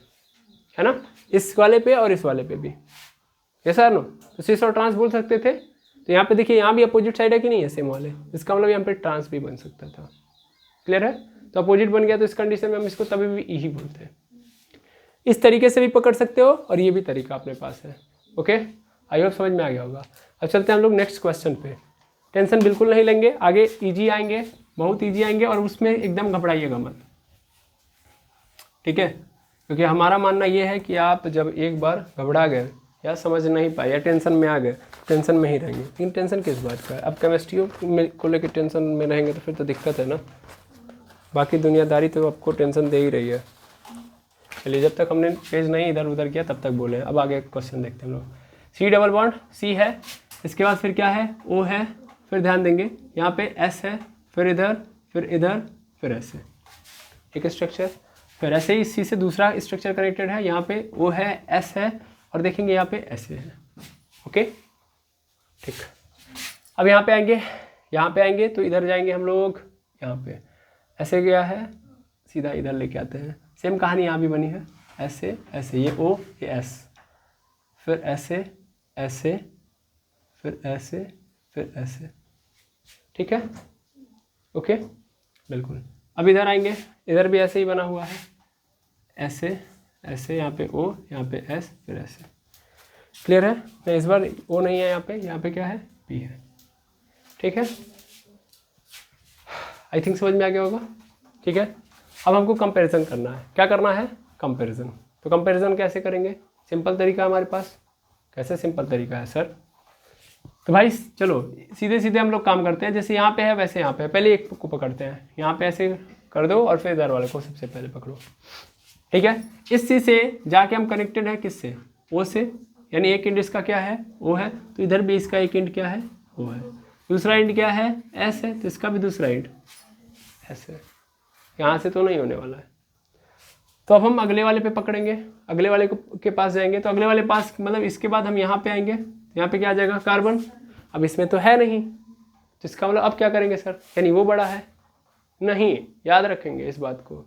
ना? इस वाले पे और इस वाले पे भी। ये सर नो, तो सिस और ट्रांस बोल सकते थे। तो यहाँ पे देखिए, यहाँ भी अपोजिट साइड है कि नहीं है? सेम वाले। इसका मतलब यहाँ पे ट्रांस भी बन सकता था। क्लियर है? तो अपोजिट बन गया, तो इस कंडीशन में हम इसको तभी भी ई ही बोलते हैं। इस तरीके से भी पकड़ सकते हो, और ये भी तरीका अपने पास है। ओके, आई होप समझ में आ गया होगा। अब चलते हैं हम लोग नेक्स्ट क्वेश्चन पे। टेंशन बिल्कुल नहीं लेंगे, आगे इजी आएंगे, बहुत इजी आएंगे, और उसमें एकदम घबराइएगा मत। ठीक है, क्योंकि हमारा मानना ये है कि आप जब एक बार घबरा गए या समझ नहीं पाए या टेंशन में आ गए, टेंशन में ही रहेंगे। लेकिन टेंशन किस बात का है? अब केमिस्ट्री को लेकर टेंशन में रहेंगे तो फिर तो दिक्कत है ना। बाकी दुनियादारी तो आपको टेंशन दे ही रही है। चलिए, जब तक हमने पेज नहीं इधर उधर किया तब तक बोले। अब आगे क्वेश्चन देखते हैं हम लोग। सी डबल बॉन्ड सी है, इसके बाद फिर क्या है? ओ है, फिर ध्यान देंगे यहाँ पे एस है, फिर इधर, फिर ऐसे एक स्ट्रक्चर, फिर ऐसे ही सी से दूसरा स्ट्रक्चर कनेक्टेड है। यहाँ पे ओ है, एस है, और देखेंगे यहाँ पे ऐसे है। ओके, ठीक। अब यहाँ पे आएंगे तो इधर जाएंगे हम लोग, यहाँ पे ऐसे गया है, सीधा इधर लेके आते हैं। सेम कहानी यहाँ भी बनी है, ऐसे ऐसे, ये ओ ये एस, फिर ऐसे ऐसे, फिर ऐसे, फिर ऐसे। ठीक है, ओके, बिल्कुल। अब इधर आएंगे, इधर भी ऐसे ही बना हुआ है, ऐसे ऐसे, यहाँ पे ओ, यहाँ पे एस, फिर ऐसे। क्लियर है? मैं इस बार ओ नहीं है यहाँ पे क्या है? पी है। ठीक है, आई थिंक समझ में आ गया होगा। ठीक है, अब हमको कंपैरिजन करना है। क्या करना है? कंपैरिजन। तो कंपैरिजन कैसे करेंगे? सिंपल तरीका हमारे पास। कैसे सिंपल तरीका है सर? तो भाई चलो सीधे सीधे हम लोग काम करते हैं। जैसे यहाँ पे है वैसे यहाँ पे है। पहले एक को पकड़ते हैं, यहाँ पे ऐसे कर दो, और फिर इधर वाले को सबसे पहले पकड़ो। ठीक है, इस सी से जाके हम कनेक्टेड है किससे? ओ से, यानी एक एंड इसका क्या है? ओ है, तो इधर भी इसका एक एंड क्या है? ओ है। दूसरा एंड क्या है? एस है, तो इसका भी दूसरा एंड एस है। यहाँ से तो नहीं होने वाला है, तो अब हम अगले वाले पे पकड़ेंगे, अगले वाले के पास जाएंगे। तो अगले वाले पास मतलब इसके बाद हम यहाँ पे आएंगे, यहाँ पे क्या आ जाएगा? कार्बन। अब इसमें तो है नहीं, तो इसका मतलब अब क्या करेंगे सर? यानी वो बड़ा है नहीं, याद रखेंगे इस बात को।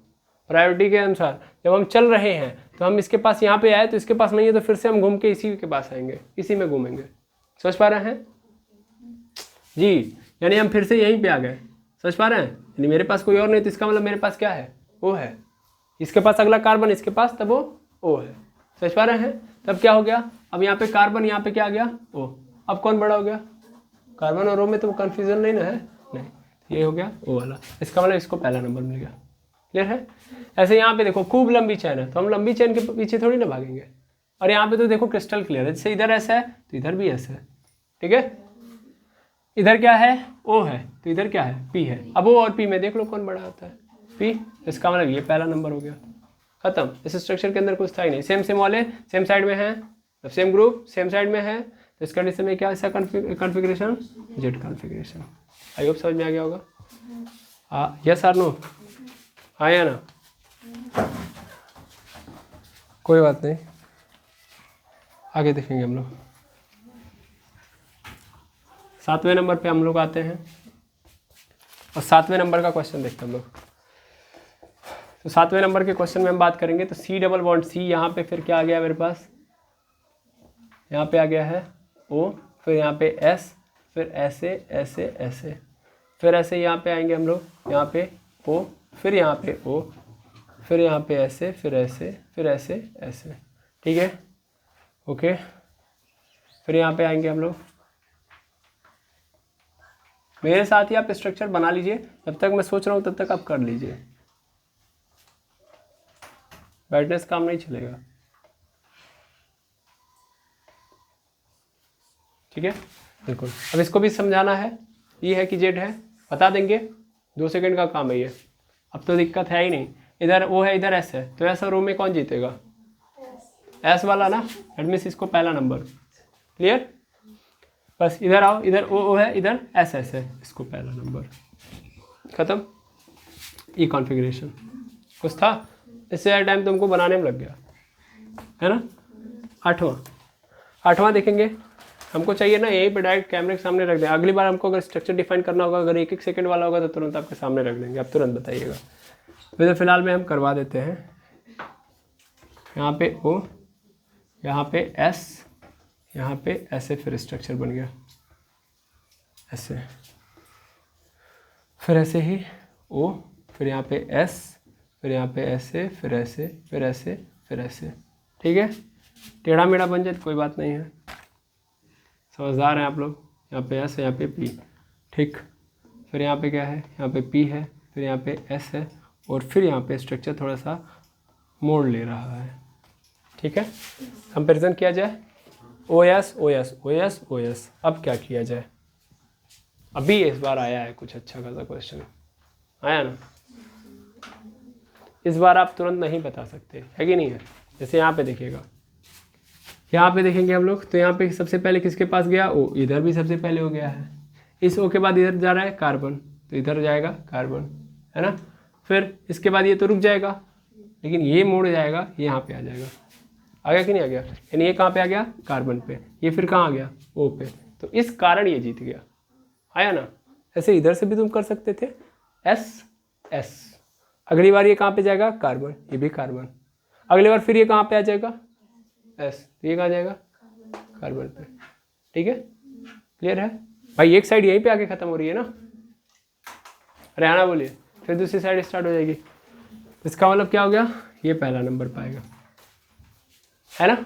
प्रायोरिटी के अनुसार जब हम चल रहे हैं तो हम इसके पास यहाँ पे आए, तो इसके पास नहीं है, तो फिर से हम घूम के इसी के पास आएंगे, इसी में घूमेंगे। समझ पा रहे हैं जी? यानी हम फिर से यहीं पे आ गए। समझ पा रहे हैं? यानी मेरे पास कोई और नहीं, तो इसका मतलब मेरे पास क्या है? ओ है। इसके पास अगला कार्बन, इसके पास, तब वो ओ है। समझ पा रहे हैं? तब क्या हो गया? अब यहाँ पे कार्बन, यहाँ पे क्या आ गया? ओ। अब कौन बड़ा हो गया? कार्बन और ओ में तो कन्फ्यूजन नहीं ना है? नहीं, ये हो गया ओ वाला। इसका मतलब इसको पहला नंबर मिल गया। क्लियर है? ऐसे यहाँ पे देखो खूब लंबी चैन है, तो हम लंबी चैन के पीछे थोड़ी ना भागेंगे। और यहाँ पे तो देखो क्रिस्टल क्लियर है, जैसे इधर ऐसा है तो इधर भी ऐसा है, ठीक है। इधर क्या है, O है, तो इधर क्या है, P है। अब O और P में देख लो कौन बड़ा होता है, P। इसका मतलब ये पहला नंबर हो गया, खत्म। इस स्ट्रक्चर के अंदर कुछ था ही नहीं, सेम सेम वाले सेम साइड में है, सेम ग्रुप सेम साइड में है, तो इस कंडीशन में क्या ऐसा configuration, Z configuration. I hope समझ में आ गया होगा। यस और नो, हाँ या ना, कोई बात नहीं, आगे देखेंगे हम लोग। 7वें नंबर पे हम लोग आते हैं और 7वें नंबर का क्वेश्चन देखते हैं हम लोग। तो 7वें नंबर के क्वेश्चन में हम बात करेंगे तो C डबल बॉन्ड C, यहाँ पे फिर क्या आ गया मेरे पास, यहाँ पे आ गया है O, फिर यहाँ पे S, फिर ऐसे ऐसे ऐसे, फिर ऐसे यहाँ पे आएंगे हम लोग, यहाँ पे O, फिर यहाँ पे O, फिर यहाँ पे ऐसे, फिर ऐसे, फिर ऐसे ऐसे, ठीक है, ओके। फिर यहाँ पे आएंगे हम लोग, मेरे साथ ही आप स्ट्रक्चर बना लीजिए, जब तक मैं सोच रहा हूँ तब तक आप कर लीजिए, बैठने से काम नहीं चलेगा, ठीक है, बिल्कुल। अब इसको भी समझाना है, ये है कि जेड है, बता देंगे, 2 सेकंड का काम है ये, अब तो दिक्कत है ही नहीं। इधर वो है, इधर एस है, तो ऐसा रो में कौन जीतेगा, एस वाला ना, दैट मीन्स इसको पहला नंबर, क्लियर। बस इधर आओ, इधर ओ है, इधर एस एस है, इसको पहला नंबर, खत्म। ये कॉन्फ़िगरेशन कुछ था, इससे ज़्यादा टाइम तुमको बनाने में लग गया है ना। 8वां देखेंगे, हमको चाहिए ना यहीं पे डायरेक्ट कैमरे के सामने रख दें। अगली बार हमको अगर स्ट्रक्चर डिफाइन करना होगा, अगर 1-1 सेकंड वाला होगा तो तुरंत आपके सामने रख देंगे, आप तुरंत बताइएगा। तो फिलहाल में हम करवा देते हैं, यहाँ पे O, यहाँ पे S, यहाँ पे ऐसे, फिर स्ट्रक्चर बन गया ऐसे, फिर ऐसे ही O, फिर यहाँ पे S, फिर यहाँ पे ऐसे, फिर ऐसे, फिर ऐसे, फिर ऐसे, ठीक है। टेढ़ा मेढ़ा बन जाए तो कोई बात नहीं है, समझदार हैं आप लोग। यहाँ पे S है, यहाँ पे P, ठीक। फिर यहाँ पे क्या है, यहाँ पे P है, फिर यहाँ पे S है, और फिर यहाँ पे स्ट्रक्चर थोड़ा सा मोड़ ले रहा है, ठीक है। कंपैरिजन किया जाए, OS OS OS OS। अब क्या किया जाए, अभी इस बार आया है कुछ अच्छा खासा क्वेश्चन, आया ना। इस बार आप तुरंत नहीं बता सकते, है कि नहीं है। जैसे यहाँ पे देखिएगा, यहाँ पे देखेंगे हम लोग, तो यहाँ पे सबसे पहले किसके पास गया, O, इधर भी सबसे पहले हो गया है। इस O के बाद इधर जा रहा है कार्बन, तो इधर जाएगा कार्बन, है ना। फिर इसके बाद ये तो रुक जाएगा, लेकिन ये मुड़ जाएगा, ये यहाँ पे आ जाएगा, आ गया कि नहीं आ गया। यानी ये कहाँ पे आ गया, कार्बन पे, ये फिर कहाँ आ गया, O पे, तो इस कारण ये जीत गया, आया ना। ऐसे इधर से भी तुम कर सकते थे, S S, अगली बार ये कहाँ पे जाएगा, कार्बन, ये भी कार्बन, अगली बार फिर ये कहाँ पे आ जाएगा, S, तो ये कहाँ जाएगा, कार्बन पे, ठीक है, क्लियर है भाई। एक साइड यहीं पे आके खत्म हो रही है ना, हरियाणा बोलिए, फिर दूसरी साइड स्टार्ट हो जाएगी। इसका मतलब क्या हो गया, ये पहला नंबर पाएगा, है ना।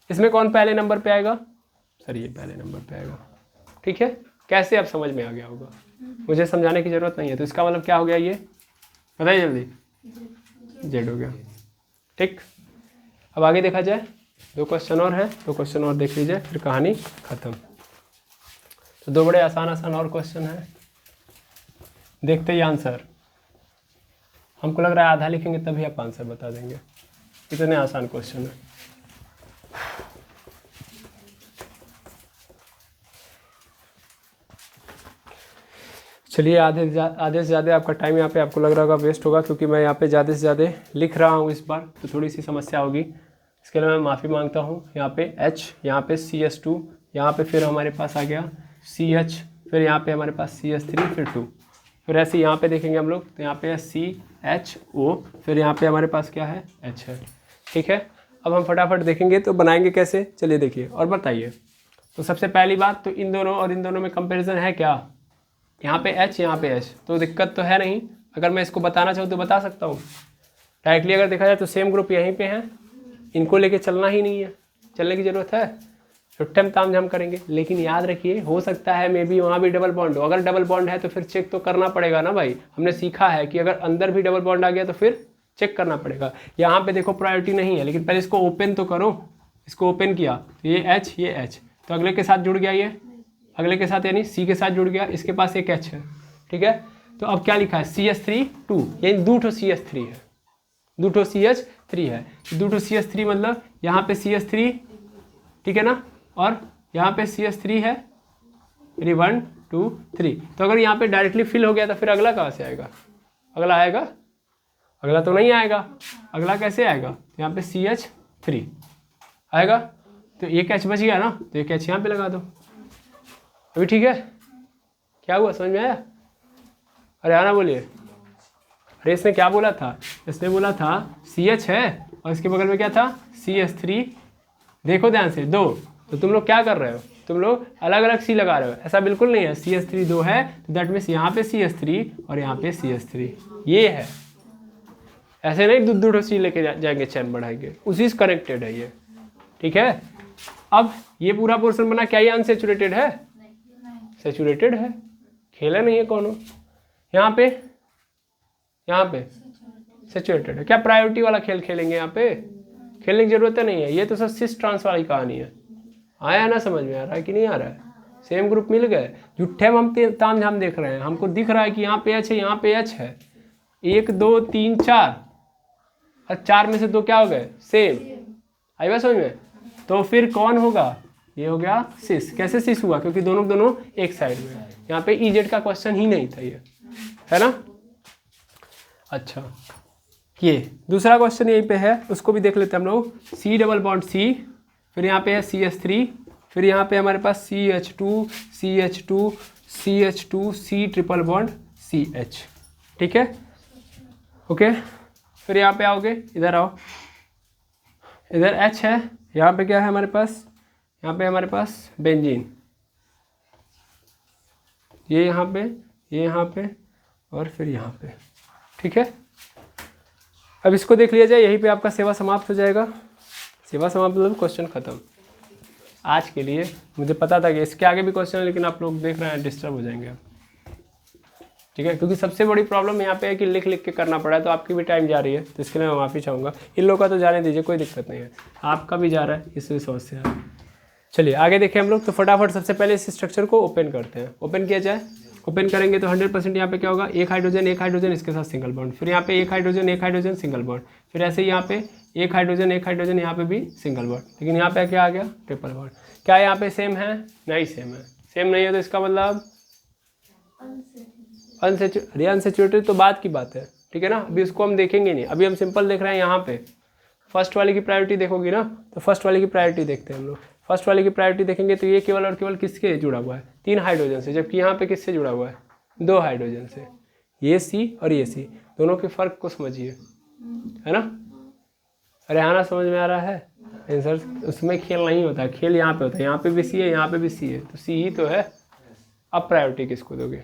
इसमें कौन पहले नंबर पे आएगा, सर ये पहले नंबर पे आएगा, ठीक है। कैसे अब समझ में आ गया होगा, मुझे समझाने की ज़रूरत नहीं है। तो इसका मतलब क्या हो गया, ये बताइए जल्दी, जेड हो गया, ठीक। अब आगे देखा जाए, 2 क्वेश्चन और है, 2 क्वेश्चन और देख लीजिए, फिर कहानी ख़त्म। तो 2 बड़े आसान और क्वेश्चन हैं, देखते ही आंसर। हमको लग रहा है आधा लिखेंगे तभी आप आंसर बता देंगे, इतने आसान क्वेश्चन है। चलिए, आधे से ज़्यादा आपका टाइम यहाँ पे आपको लग रहा होगा वेस्ट होगा, क्योंकि मैं यहाँ पे ज़्यादा से ज़्यादा लिख रहा हूँ इस बार, तो थोड़ी सी समस्या होगी, इसके लिए मैं माफ़ी मांगता हूँ। यहाँ पे H, यहाँ पे CH2, यहाँ पे फिर हमारे पास आ गया CH, फिर यहाँ पे हमारे पास CH3, फिर 2, फिर ऐसे यहाँ पे देखेंगे हम लोग, तो यहाँ पे है CHO, फिर यहाँ पे हमारे पास क्या है, H है, ठीक है। अब हम फटाफट देखेंगे तो बनाएंगे कैसे, चलिए देखिए और बताइए। तो सबसे पहली बात, तो इन दोनों और इन दोनों में कंपेरिजन है क्या, यहाँ पे H, यहाँ पे H, तो दिक्कत तो है नहीं। अगर मैं इसको बताना चाहूँ तो बता सकता हूँ डायरेक्टली। अगर देखा जाए तो सेम ग्रुप यहीं पे हैं, इनको लेके चलना ही नहीं है, चलने की ज़रूरत है, छुट्टे में ताम झाम करेंगे। लेकिन याद रखिए, हो सकता है मे बी वहाँ भी डबल बॉन्ड हो। अगर डबल बॉन्ड है तो फिर चेक तो करना पड़ेगा ना भाई। हमने सीखा है कि अगर अंदर भी डबल बॉन्ड आ गया तो फिर चेक करना पड़ेगा। यहाँ पे देखो प्रायोरिटी नहीं है, लेकिन पहले इसको ओपन तो करो, इसको ओपन किया तो ये H तो अगले के साथ जुड़ गया, ये अगले के साथ यानी C के साथ जुड़ गया, इसके पास एक H है, ठीक है। तो अब क्या लिखा है CH3 2, यानी 2 CH3 है, 2 CH3 है, 2 CH3 मतलब यहाँ पे CH3, ठीक है ना, और यहाँ पे CH3 है, 1 2 3। तो अगर यहाँ पे डायरेक्टली फिल हो गया तो फिर अगला कहाँ से आएगा? अगला आएगा? अगला तो नहीं आएगा। अगला कैसे आएगा? यहाँ पे CH3 आएगा, तो एक H बच गया ना, तो एक H यहाँ पे लगा दो। अभी ठीक है? क्या हुआ, समझ में आया? अरे आना बोलिए। अरे इसने क्या बोला था? इसने बोला था CH है और इसके बगल में क्या था? CH3। देखो ध्यान से, 2। तो तुम लोग क्या कर रहे हो? तुम लोग अलग अलग C लगा रहे हो, ऐसा बिल्कुल नहीं है। CH3 2 है तो दैट मीन्स यहाँ पे CH3 और यहाँ पे CH3, ये है। ऐसे नहीं 2 C लेके जाएंगे, चैन बढ़ाएंगे, उसी से कनेक्टेड है ये, ठीक है। अब ये पूरा पोर्शन बना, क्या ये अनसेचुरेटेड है? सेचुरेटेड है, खेला नहीं है कौन? यहाँ पे सेचुरेटेड है। क्या प्रायोरिटी वाला खेल खेलेंगे? यहाँ पे खेलने की जरूरत नहीं है, ये तो सब सिस ट्रांस वाली कहानी है। आया ना, समझ में आ रहा है कि नहीं आ रहा है? सेम ग्रुप मिल गए, झूठे में हम ताम झाम देख रहे हैं। हमको दिख रहा है कि यहाँ पे H है, यहाँ पे H है, 1 2 3 4, और 4 में से 2 क्या हो गए? सेम। आई बात समझ में? तो फिर कौन होगा? ये हो गया सिस। कैसे सिस हुआ? क्योंकि दोनों एक साइड में है। यहाँ पे EZ का क्वेश्चन ही नहीं था ये, है ना। अच्छा, ये दूसरा क्वेश्चन यहीं पे है, उसको भी देख लेते हैं हम लोग। C डबल बॉन्ड C, फिर यहाँ पे है CH3, फिर यहाँ पे हमारे पास CH2 CH2 CH2 C triple bond CH, ठीक है, ओके। फिर यहाँ पे आओगे, इधर आओ, इधर H है, यहाँ पे क्या है हमारे पास? यहाँ पे हमारे पास बेंजीन, ये यहाँ पे और फिर यहाँ पे, ठीक है। अब इसको देख लिया जाए, यहीं पे आपका सेवा समाप्त हो जाएगा। सेवा समाप्त मतलब क्वेश्चन खत्म आज के लिए। मुझे पता था कि इसके आगे भी क्वेश्चन है, लेकिन आप लोग देख रहे हैं डिस्टर्ब हो जाएंगे, ठीक है। क्योंकि सबसे बड़ी प्रॉब्लम यहाँ पे है कि लिख के करना पड़ा है, तो आपकी भी टाइम जा रही है, तो इसके लिए मैं माफ़ी चाहूँगा। इन लोगों का तो जाने दीजिए, कोई दिक्कत नहीं है, आपका भी जा रहा है, इसमें समस्या। चलिए आगे देखें हम लोग। तो फटाफट सबसे पहले इस स्ट्रक्चर को ओपन करते हैं। ओपन किया जाए, ओपन करेंगे तो 100% यहाँ पे क्या होगा? एक हाइड्रोजन इसके साथ सिंगल बॉन्ड, फिर यहाँ पे एक हाइड्रोजन सिंगल बॉन्ड, फिर ऐसे ही यहाँ पे एक हाइड्रोजन यहाँ पे भी सिंगल बॉन्ड। लेकिन यहाँ पे क्या आ गया? Triple bond. क्या यहाँ पे सेम है? नहीं सेम है। सेम नहीं है तो इसका मतलब अनसेचुरेटेड, तो बात की बात है, ठीक है ना। अभी उसको हम देखेंगे नहीं, अभी हम सिंपल देख रहे हैं। यहाँ पे फर्स्ट वाले की प्रायोरिटी देखोगी ना, तो फर्स्ट वाले की प्रायोरिटी देखते हैं हम लोग। फर्स्ट वाले की प्रायोरिटी देखेंगे तो ये केवल और केवल किसके जुड़ा हुआ है? 3 हाइड्रोजन से, जबकि यहाँ पे किससे जुड़ा हुआ है? 2 हाइड्रोजन से। ये C और ये C, दोनों के फर्क को समझिए, है ना। अरे आना समझ में आ रहा है? आंसर उसमें खेल नहीं होता, खेल यहाँ पे होता है। यहाँ पे भी C है, यहाँ पे भी C है, तो C ही तो है। अब प्रायोरिटी किसको दोगे?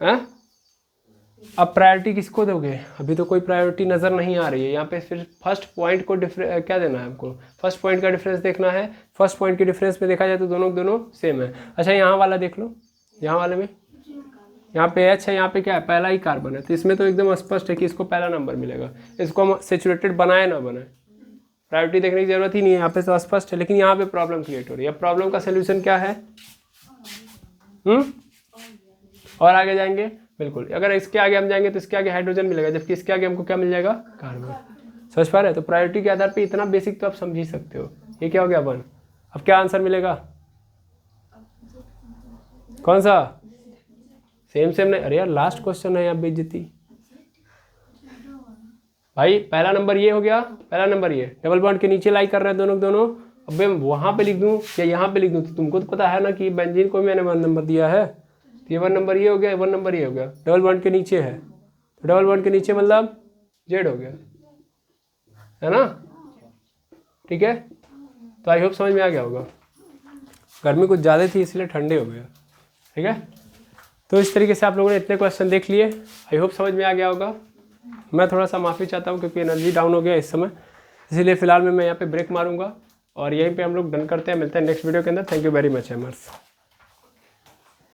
हाँ, अब प्रायोरिटी किसको दोगे? अभी तो कोई प्रायोरिटी नज़र नहीं आ रही है यहाँ पे। फिर फर्स्ट पॉइंट को क्या देना है हमको? फर्स्ट पॉइंट का डिफरेंस देखना है। फर्स्ट पॉइंट के डिफरेंस में देखा जाए तो दोनों सेम है। अच्छा, यहाँ वाला देख लो, यहाँ वाले में यहाँ पे H है, यहाँ पे क्या है? पहला ही कार्बन है, तो इसमें तो एकदम स्पष्ट है कि इसको पहला नंबर मिलेगा। इसको हम सेचुरेटेड बनाए ना बनाए, प्रायोरिटी देखने की जरूरत ही नहीं है, यहाँ पे तो स्पष्ट है। लेकिन यहाँ पे प्रॉब्लम क्रिएट हो रही है। प्रॉब्लम का सोल्यूशन क्या है? और आगे जाएंगे, बिल्कुल। अगर इसके आगे हम जाएंगे तो इसके आगे हाइड्रोजन मिलेगा, जबकि इसके आगे हमको क्या मिल जाएगा? कार्बन। समझ पा रहे हैं? तो प्रायोरिटी के आधार पे इतना बेसिक तो आप समझ ही सकते हो। ये क्या हो गया? 1। अब क्या आंसर मिलेगा? कौन सा? सेम नहीं। अरे यार लास्ट क्वेश्चन है, यहाँ बेइज्जती भाई। पहला नंबर ये हो गया, पहला नंबर ये। डबल बॉन्ड के नीचे लाई कर रहे हैं दोनों। अब मैं वहाँ पे लिख दूँ या यहाँ पे लिख दूँ, तो तुमको तो पता है ना कि बेंजीन को मैंने 1 नंबर दिया है, तो ये 1 नंबर ये हो गया, 1 नंबर ये हो गया। डबल बॉन्ड के नीचे है, तो डबल बॉन्ड के नीचे मतलब Z हो गया, है ना, ठीक है। तो आई होप समझ में आ गया होगा। गर्मी कुछ ज़्यादा थी इसलिए ठंडे हो गया, ठीक है। तो इस तरीके से आप लोगों ने इतने क्वेश्चन देख लिए, आई होप समझ में आ गया होगा। मैं थोड़ा सा माफ़ी चाहता हूँ क्योंकि एनर्जी डाउन हो गया इस समय, इसीलिए फिलहाल मैं यहाँ पे ब्रेक मारूंगा और यहीं पे हम लोग डन करते हैं। मिलते हैं नेक्स्ट वीडियो के अंदर। Thank you very much hammers.